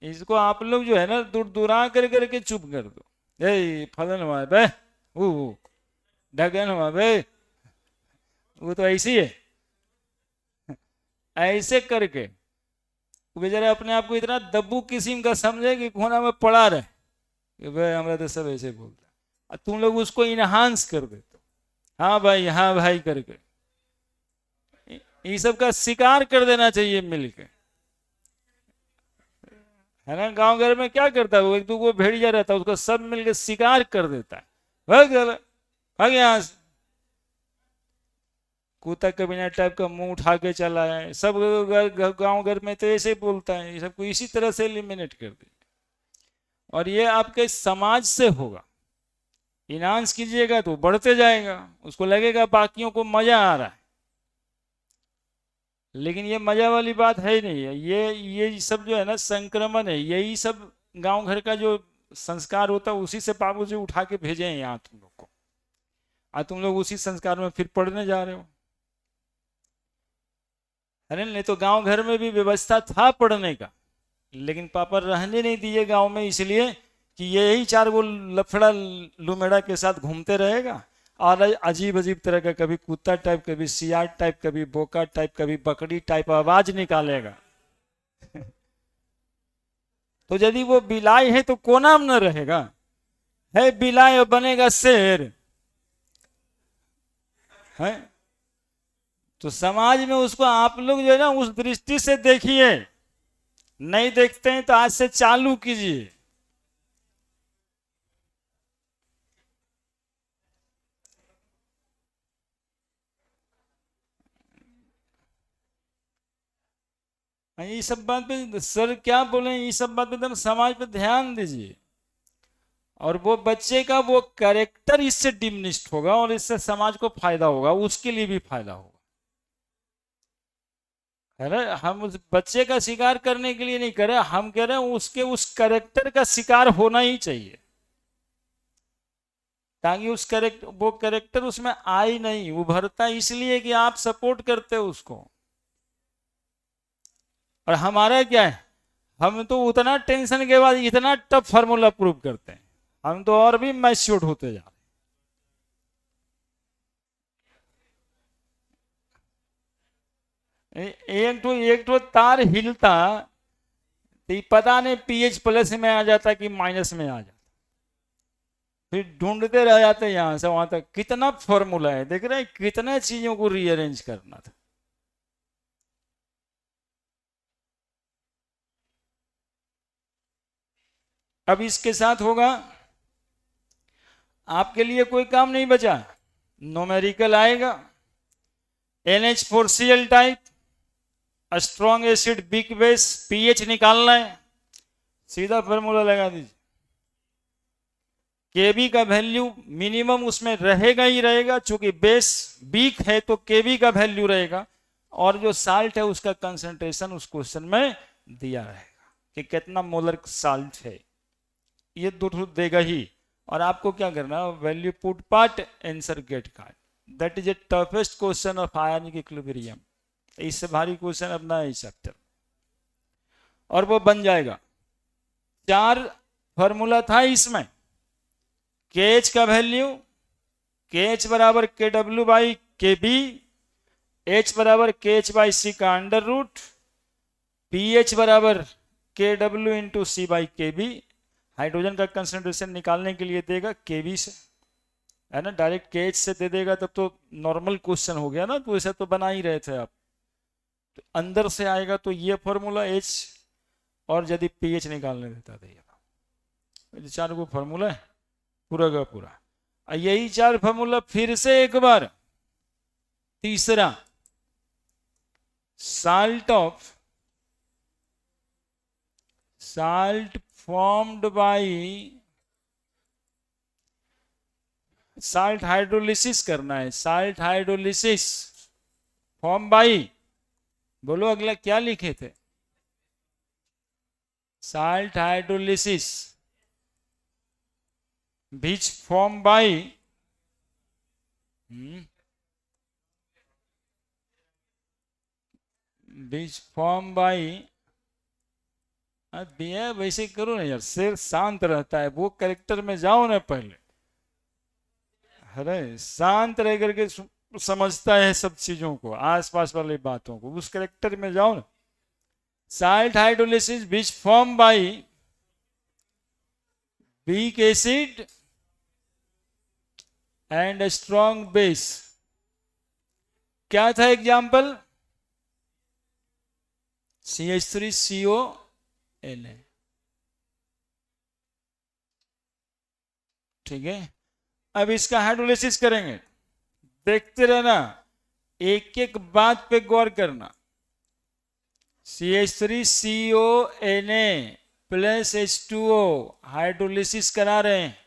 इसको आप लोग जो है ना दूर दूरा कर करके चुप कर दो। फलन हुआ बे, वो ढगन हुआ बे, वो तो ऐसी है। ऐसे करके बेचारे अपने आप को इतना दब्बू किस्म का समझे कि कोना में पड़ा रहे कि भाई हमारा तो सब ऐसे बोलता है। तुम लोग उसको इनहांस कर देते हो, हाँ भाई हाँ भाई करके। ये सब का शिकार कर देना चाहिए मिलके। है ना, गांव घर में क्या करता है, वो एक दो को भेड़िया रहता है, उसको सब मिलके शिकार कर देता है। भाग यहाँ से, कुत्ता कमीना टाइप का मुंह उठा के चला है। सब गांव घर में तो ऐसे बोलता है, ये सबको इसी तरह से एलिमिनेट कर दीजिए। और ये आपके समाज से होगा। इनांस कीजिएगा तो बढ़ते जाएगा, उसको लगेगा बाकियों को मजा आ रहा है, लेकिन ये मजा वाली बात है ही नहीं है। ये सब जो है ना संक्रमण है, यही सब गांव घर का जो संस्कार होता है उसी से बाबूजी उठा के भेजे हैं यहाँ तुम लोग को, और तुम लोग उसी संस्कार में फिर पढ़ने जा रहे हो। अरे नहीं तो गांव घर में भी व्यवस्था था पढ़ने का, लेकिन पापा रहने नहीं दिए गांव में, इसलिए कि यही चार वो लफड़ा लुमेड़ा के साथ घूमते रहेगा और अजीब अजीब तरह का, कभी कुत्ता टाइप, कभी सियार टाइप, कभी बोका टाइप, कभी बकरी टाइप आवाज निकालेगा। तो यदि वो बिलाई है तो कोना में न रहेगा, है बिलाई और बनेगा शेर। है तो समाज में उसको आप लोग जो है ना उस दृष्टि से देखिए। नहीं देखते हैं तो आज से चालू कीजिए। ये सब बात पे सर क्या बोले, ये सब बात पे एकदम समाज पे ध्यान दीजिए, और वो बच्चे का वो कैरेक्टर इससे डिमिनिश्ड होगा और इससे समाज को फायदा होगा, उसके लिए भी फायदा होगा। है ना, हम उस बच्चे का शिकार करने के लिए नहीं कर रहे, हम कह रहे हैं उसके उस कैरेक्टर का शिकार होना ही चाहिए, ताकि उस कैरेक्टर वो कैरेक्टर उसमें आई नहीं उभरता, इसलिए कि आप सपोर्ट करते हो उसको। और हमारा क्या है, हम तो उतना टेंशन के बाद इतना टफ फार्मूला प्रूव करते हैं, हम तो और भी मैच्योर होते जा रहे। एक तो तार हिलता तो पता नहीं पीएच प्लस में आ जाता कि माइनस में आ जाता, फिर ढूंढते रह जाते यहां से वहां तक। कितना फॉर्मूला है, देख रहे हैं कितने चीजों को रीअरेंज करना था। अब इसके साथ होगा, आपके लिए कोई काम नहीं बचा। न्यूमेरिकल आएगा, NH4Cl type, strong acid, big base, pH निकालना है, सीधा फॉर्मूला लगा दीजिए। केबी का वैल्यू मिनिमम उसमें रहेगा ही रहेगा, चूंकि बेस वीक है तो केबी का वैल्यू रहेगा, और जो साल्ट है उसका कंसंट्रेशन उस क्वेश्चन में दिया रहेगा कि कितना मोलर साल्ट है, ये दो देगा ही। और आपको क्या करना है, value put part answer get कार्ड, that is a toughest question of ionic equilibrium. इससे भारी क्वेश्चन अपना ही चैप्टर, और वो बन जाएगा। 4 फॉर्मूला था इसमें, के एच का वैल्यू, के एच बराबर के डब्ल्यू बाई के बी, एच बराबर के एच बाई सी का अंडर रूट, पी एच बराबर के डब्ल्यू इंटू सी बाई के बी। हाइड्रोजन का कंसंट्रेशन निकालने के लिए देगा के बी से, है ना, डायरेक्ट के एच से दे देगा तब तो नॉर्मल क्वेश्चन हो गया ना, तो ऐसा तो बना ही रहे थे आप। तो अंदर से आएगा तो ये फॉर्मूला एच, और यदि पी एच निकालने देता था ये 4 को फॉर्मूला है पूरा का पूरा। यही 4 फॉर्मूला फिर से एक बार, तीसरा salt formed by salt hydrolysis करना है, साल्ट हाइड्रोलिसिस फॉर्म बाई, बोलो अगला क्या लिखे थे, salt hydrolysis which form by which form by, भैया वैसे करो ना यार, शेर शांत रहता है, वो कैरेक्टर में जाओ ना पहले, अरे शांत रह करके समझता है सब चीजों को, आसपास वाली बातों को, उस कैरेक्टर में जाओ ना। Salt hydrolysis which form by week acid and strong base. क्या था एग्जाम्पल, CH3CONA, ठीक है। अब इसका हाइड्रोलिसिस करेंगे, देखते रहना, एक एक बात पे गौर करना। CH3CONA प्लस H2O हाइड्रोलिसिस करा रहे हैं,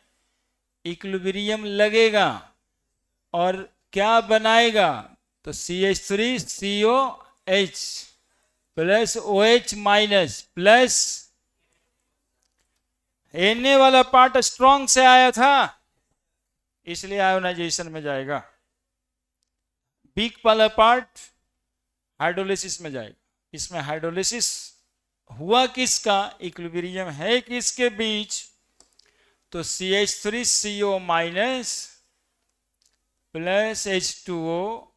इक्विलिब्रियम लगेगा और क्या बनाएगा, तो CH3COH plus OH minus plus Na वाला पार्ट स्ट्रॉन्ग से आया था, इसलिए आयोनाइजेशन में जाएगा। वीक वाला पार्ट हाइड्रोलिसिस में जाएगा। इसमें हाइड्रोलिसिस हुआ किसका, इक्विलिब्रियम है किसके बीच, तो CH3CO minus plus H2O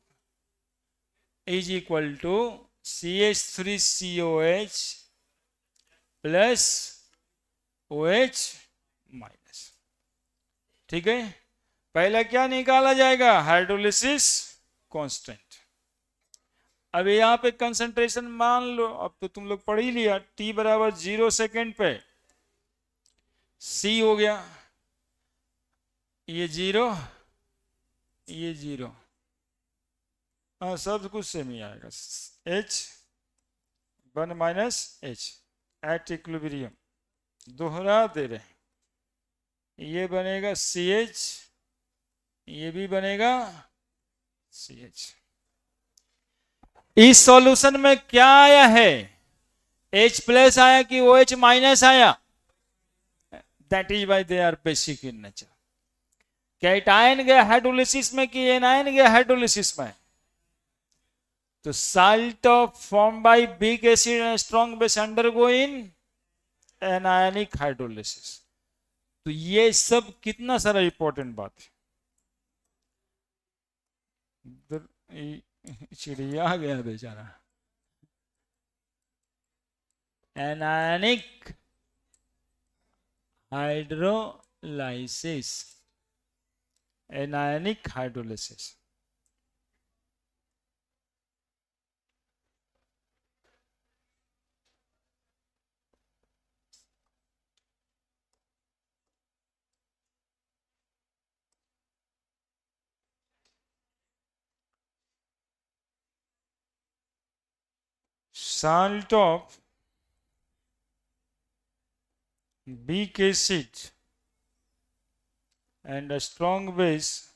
is equal to CH3COH plus OH minus, ठीक है। पहला क्या निकाला जाएगा, हाइड्रोलिसिस कांस्टेंट। अब यहाँ पे कंसंट्रेशन मान लो, अब तो तुम लोग पढ़ ही लिया, T बराबर 0 सेकेंड पे C हो गया, ये 0 ये 0, हाँ सब कुछ सेम ही आएगा, H1 minus H at equilibrium, दोहरा दे रहे हैं, ये बनेगा CH, ये भी बनेगा CH। इस सॉल्यूशन में क्या आया है, H प्लस आया कि OH माइनस आया, that is why they are basic in nature. Cation गया हाइड्रोलिसिस में कि एनायन गया हाइड्रोलिसिस में, तो salt form by weak acid and strong base undergo in anionic hydrolysis. तो ये सब कितना सारा इंपॉर्टेंट बात है। चिड़िया आ गया बेचारा, anionic hydrolysis, anionic hydrolysis. Salt of weak acid and a strong base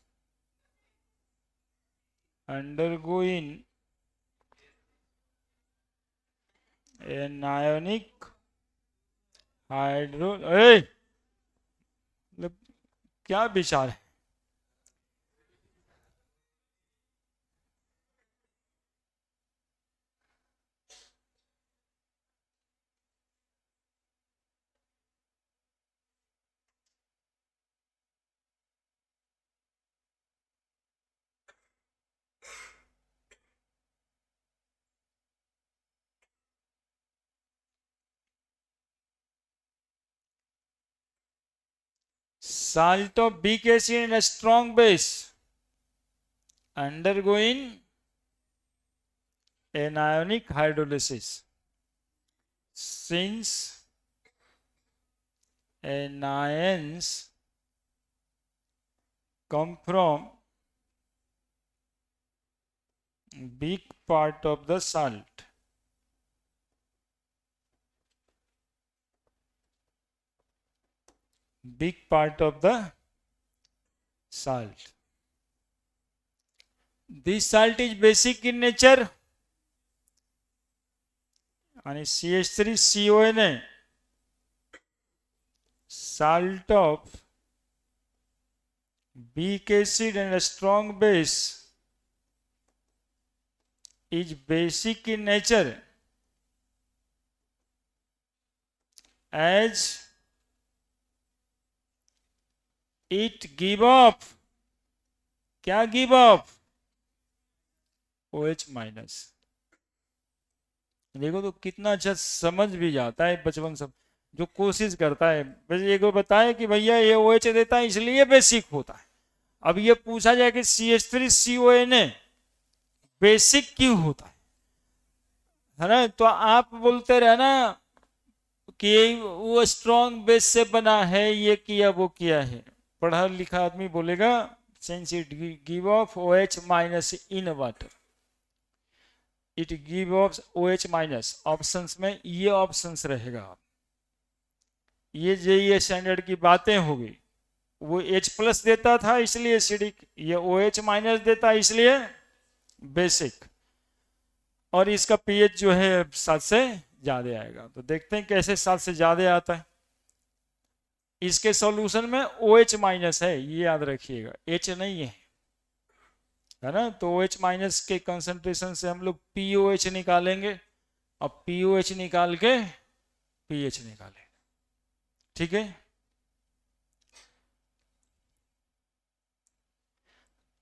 undergoing an ionic hydro मतलब क्या विचार है? Salt of weak acid and a strong base undergoing an ionic hydrolysis. Since anions come from big part of the salt, big part of the salt. This salt is basic in nature and CH3CONA salt of weak acid and a strong base is basic in nature as it give off, क्या give off? OH minus. देखो तो कितना अच्छा समझ भी जाता है बचपन सब, जो कोशिश करता है बस ये को बताए कि भैया ये OH देता है इसलिए बेसिक होता है। अब ये पूछा जाए कि CH3CONA बेसिक क्यों होता है ना, तो आप बोलते रहे ना कि वो स्ट्रॉन्ग बेस से बना है, ये किया वो किया है। पढ़ा लिखा आदमी बोलेगा since it give off OH minus in water, it give off OH minus। Options में ये ऑप्शंस रहेगा। ये JEE स्टैंडर्ड की बातें होगी, वो H प्लस देता था इसलिए एसिडिक, ये OH माइनस देता है इसलिए बेसिक, और इसका pH जो है 7 से ज्यादा आएगा। तो देखते हैं कैसे 7 से ज्यादा आता है। इसके सॉल्यूशन में OH माइनस है, ये याद रखिएगा, H नहीं है ना। तो OH माइनस के कंसंट्रेशन से हम लोग POH निकालेंगे, अब POH निकाल के pH निकालेंगे। ठीक है,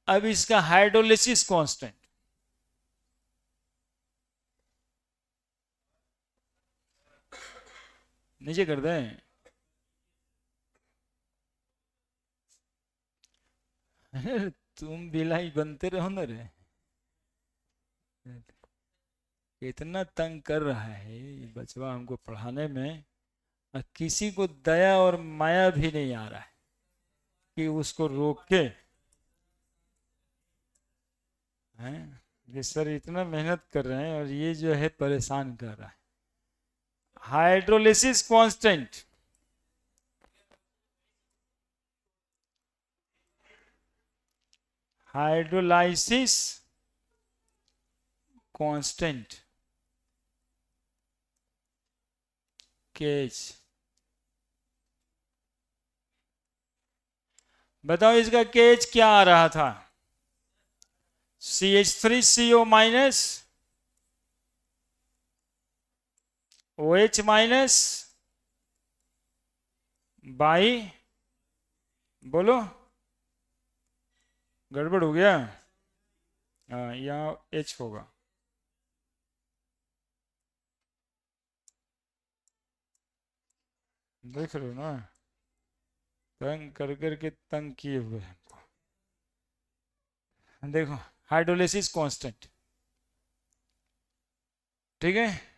अब इसका हाइड्रोलिसिस कांस्टेंट नीचे कर दें। तुम बिलाई बनते रहो ना रे, इतना तंग कर रहा है ये बचवा हमको पढ़ाने में, और किसी को दया और माया भी नहीं आ रहा है कि उसको रोक के हैं। ये सर इतना मेहनत कर रहे हैं और ये जो है परेशान कर रहा है। हाइड्रोलिसिस कांस्टेंट हाइड्रोलाइसिस कांस्टेंट केज, बताओ इसका केज क्या आ रहा था? CH3CO minus OH minus by, बोलो गड़बड़ हो गया, हाँ यहाँ H होगा। देख रहे हो ना, तंग कर करके तंग किए हुए हमको। देखो हाइड्रोलिसिस कांस्टेंट, ठीक है।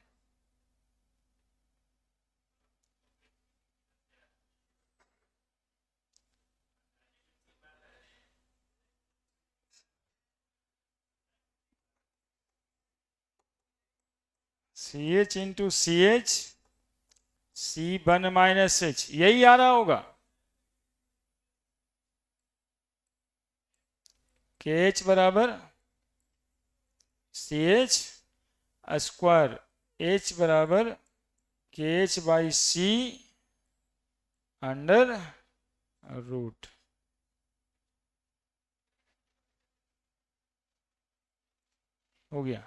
CH into CH C1 minus H, यही आ रहा होगा। के एच बराबर सी एच स्क्वायर, एच बराबर K H by C under root. हो गया।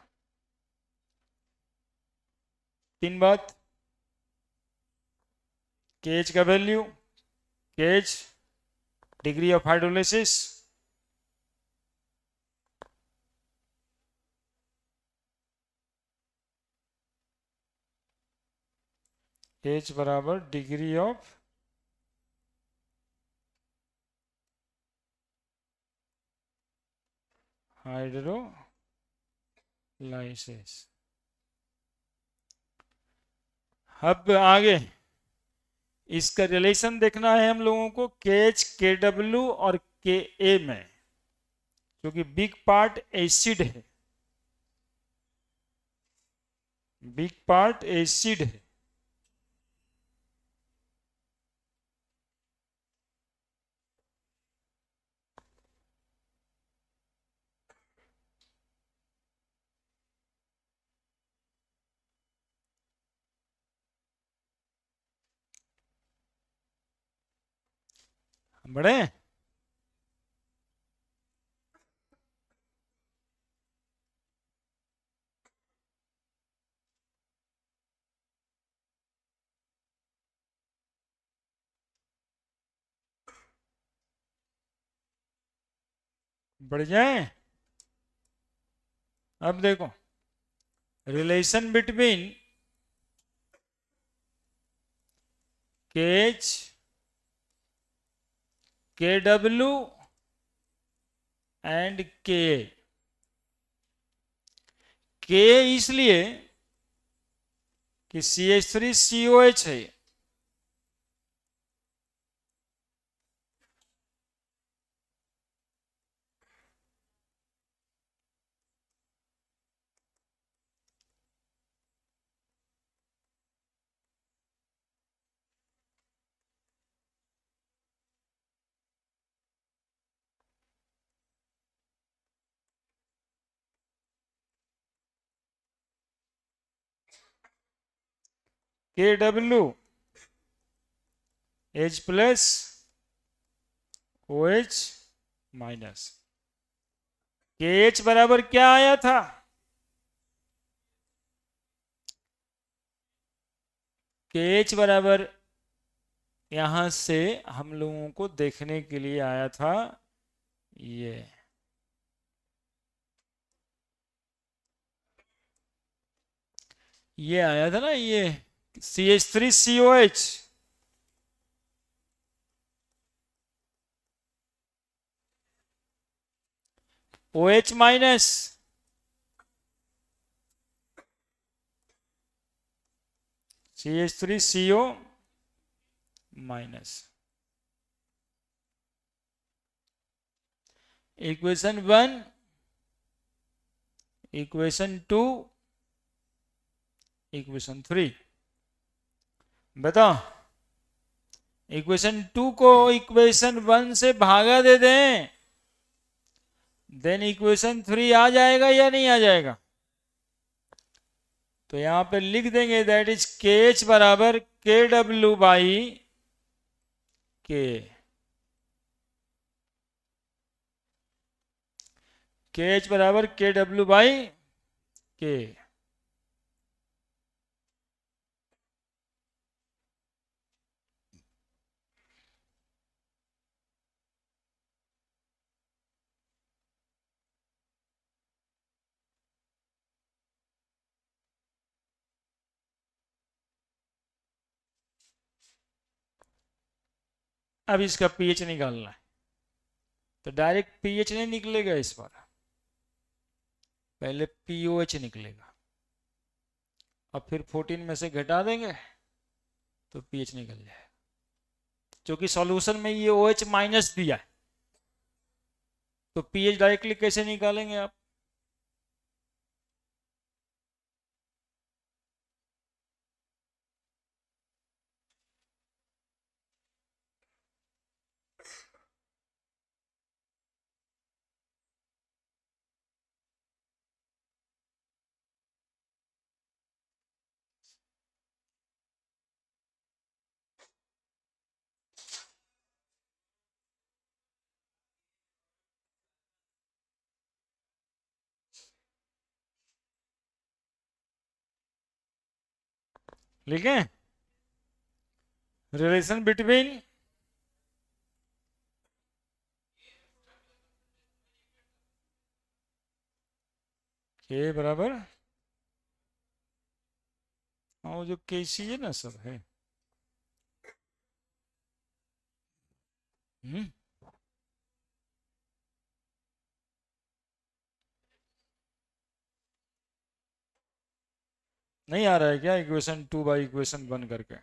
तीन बात, के एच का value, K H degree of hydrolysis, H बराबर डिग्री ऑफ हाइड्रोलाइसिस। अब आगे इसका रिलेशन देखना है हम लोगों को के एच के डब्ल्यू और के ए में, क्योंकि बिग पार्ट एसिड है, बिग पार्ट एसिड है। बड़े बढ़ जाए। अब देखो relation between K H K W and K इसलिए कि CH3COH है, K W H plus O H minus. K H बराबर क्या आया था, के एच बराबर यहां से हम लोगों को देखने के लिए आया था ये आया था ना, ये CH3COH, OH minus, CH3CO minus. Equation 1, equation 2, equation 3। बताओ इक्वेशन 2 को इक्वेशन 1 से भागा दे दें, देन इक्वेशन 3 आ जाएगा या नहीं आ जाएगा? तो यहां पे लिख देंगे दैट इज के एच बराबर के डब्ल्यू बाई के, के एच बराबर के डब्ल्यू बाई के। अब इसका पीएच निकालना है, तो डायरेक्ट पीएच नहीं निकलेगा इस बार, पहले पीओएच निकलेगा और फिर 14 में से घटा देंगे तो पीएच निकल जाएगा, क्योंकि सॉल्यूशन में ये OH माइनस दिया है, तो पीएच डायरेक्टली कैसे निकालेंगे आप? लिखें रिलेशन बिटवीन के बराबर, हाँ वो जो के सी है ना सब है। हम्म नहीं आ रहा है क्या इक्वेशन 2 बाई इक्वेशन 1 करके?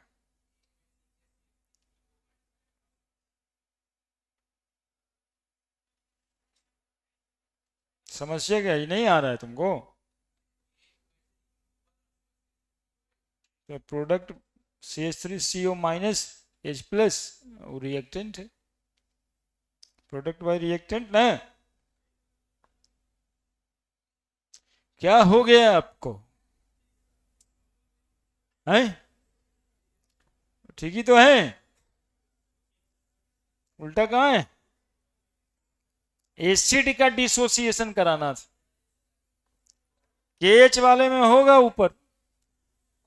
समस्या क्या है, नहीं आ रहा है तुमको? तो product CH3CO minus H plus reactant है, प्रोडक्ट बाय रिएक्टेंट ना। क्या हो गया आपको? है ठीक ही तो है, उल्टा कहाँ है? एसिड का डिसोसिएशन कराना था, केएच वाले में होगा ऊपर,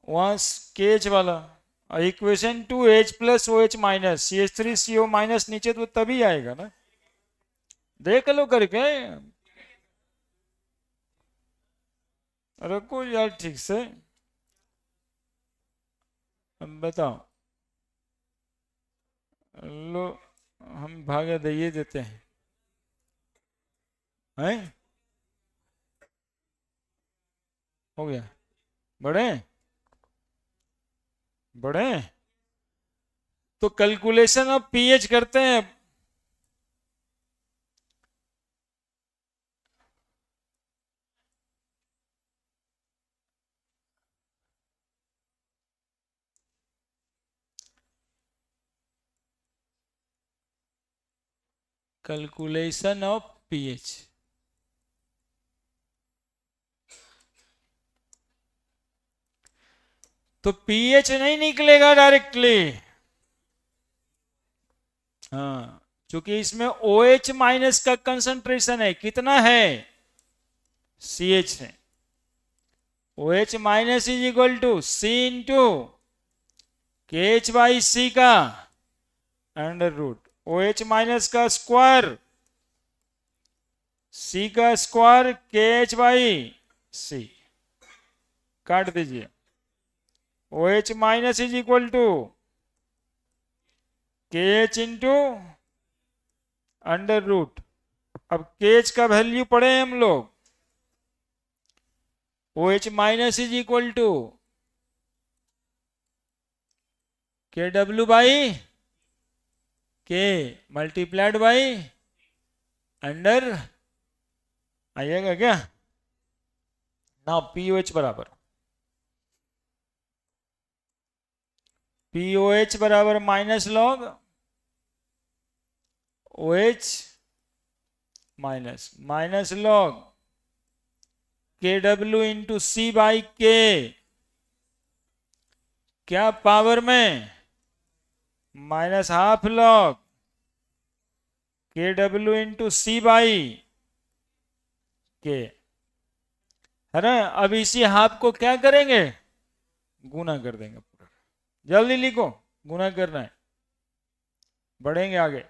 वहां केएच वाला equation 2H+OH minus CH3CO minus नीचे तो तभी आएगा ना, देख लो करके। रखो यार ठीक से, अब बताओ। लो हम भागा दे ये देते हैं, हो गया। बड़े बड़े तो कैलकुलेशन ऑफ पीएच करते हैं। कैलकुलेशन ऑफ पीएच, तो पीएच नहीं निकलेगा डायरेक्टली। हाँ क्योंकि इसमें OH माइनस का कंसंट्रेशन है, कितना है? CH है। OH minus is equal to C into KH/C का अंडर रूट, OH माइनस का स्क्वायर, C का स्क्वायर, KH/C काट दीजिए। OH minus is equal to KH into under root. अब KH का वैल्यू पढ़े हम लोग, OH minus is equal to KW/K multiplied by under, आइएगा क्या ना, POH बराबर, POH बराबर minus log OH minus log KW into C/K, क्या पावर में minus half log KW into C/K है ना। अब इसी हाफ को क्या करेंगे, गुना कर देंगे पूरा, जल्दी लिखो, गुना करना है, बढ़ेंगे आगे।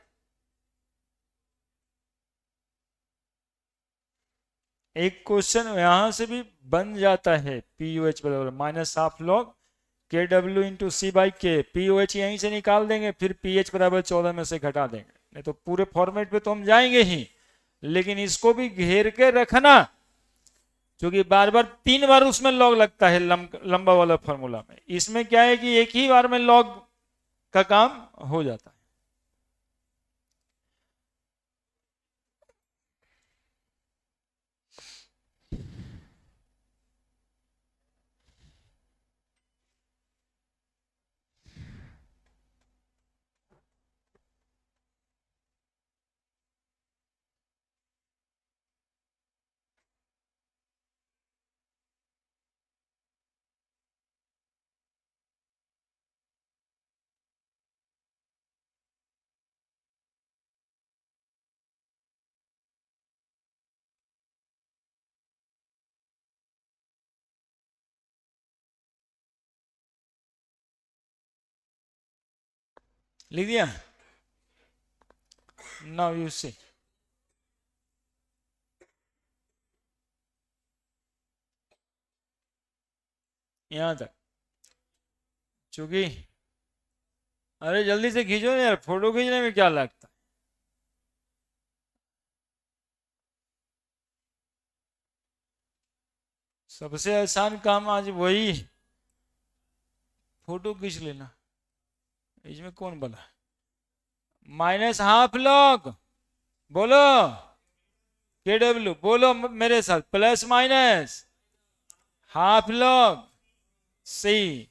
एक क्वेश्चन यहां से भी बन जाता है, POH बराबर minus half log KW into C/K, POH यहीं से निकाल देंगे, फिर PH बराबर 14 में से घटा देंगे, नहीं तो पूरे फॉर्मेट पे तो हम जाएंगे ही, लेकिन इसको भी घेर के रखना, क्योंकि बार बार 3 बार उसमें लॉग लगता है लंबा वाला फॉर्मूला में, इसमें क्या है कि एक ही बार में लॉग का काम हो जाता है। लिख दिया। नाउ यू सी, यहां तक चूंकि, अरे जल्दी से खींचो ना यार, फोटो खींचने में क्या लगता है। सबसे आसान काम आज वही, फोटो खींच लेना। इसमें कौन बोला माइनस हाफ लॉग, बोलो के डब्ल्यू, बोलो मेरे साथ, plus minus half log C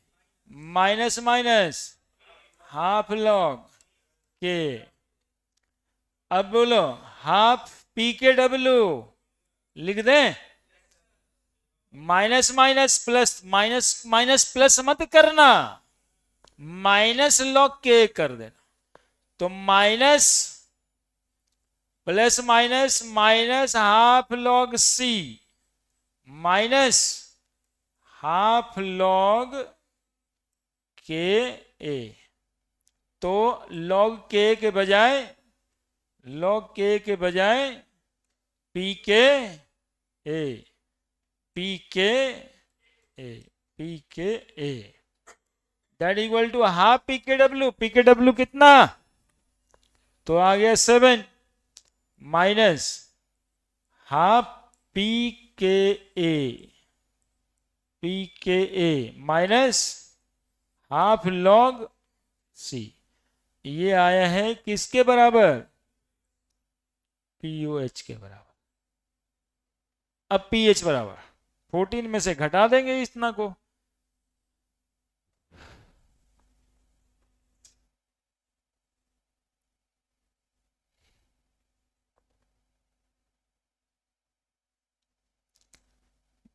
minus minus half log K. अब बोलो हाफ पी के डब्ल्यू, लिख दें। Minus minus plus, minus minus plus मत करना, माइनस लॉग के कर देना। तो minus plus minus minus half log C minus half log K A. तो लॉग के बजाय, लॉग के बजाय P K A, P K A, P K A that equal to half P K W. P K W कितना, तो आ गया 7 minus half P K A, P K A minus half log सी। ये आया है किसके बराबर, पीओएच के बराबर। अब पीएच बराबर 14 में से घटा देंगे इतना को,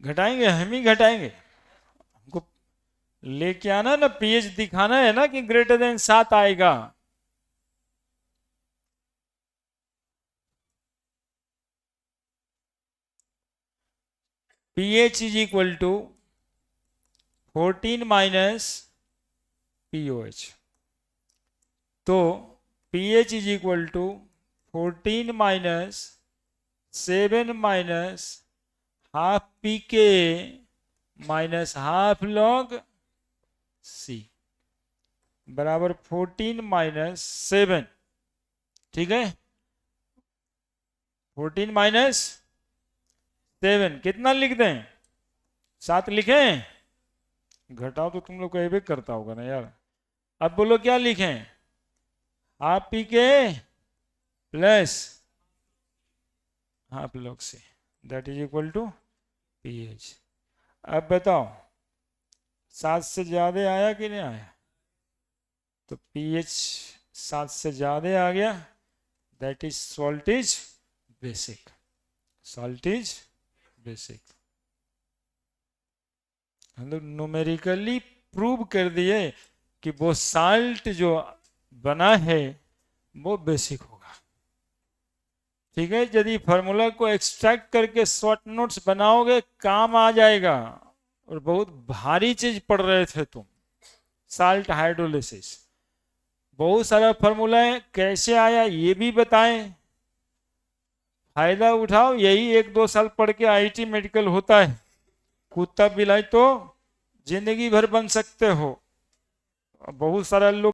घटाएंगे, हम ही घटाएंगे। हमको लेके आना ना, पीएच दिखाना है ना कि ग्रेटर देन 7 आएगा। pH is equal to 14 minus POH। तो pH is equal to 14 minus 7 minus half P K minus half log C बराबर 14 माइनस 7। ठीक है, 14 माइनस 7 कितना लिख दें, 7 लिखें। घटाओ तो तुम लोग को ये करता होगा ना यार। अब बोलो क्या लिखें, half P K plus half log C that is equal to pH. अब बताओ 7 से ज्यादा आया कि नहीं आया, तो पीएच 7 से ज्यादा आ गया, that is salt is basic, salt is basic. हम लोग न्यूमेरिकली प्रूव कर दिए कि वो साल्ट जो बना है वो बेसिक होगा। ठीक है, यदि फार्मूला को एक्सट्रैक्ट करके शॉर्ट नोट्स बनाओगे काम आ जाएगा। और बहुत भारी चीज पढ़ रहे थे तुम, साल्ट हाइड्रोलिसिस, बहुत सारा फार्मूला है, कैसे आया ये भी बताएं। फायदा उठाओ, यही 1-2 साल पढ़ के आईटी मेडिकल होता है। कुत्ता बिलाई तो जिंदगी भर बन सकते हो। बहुत सारा लोग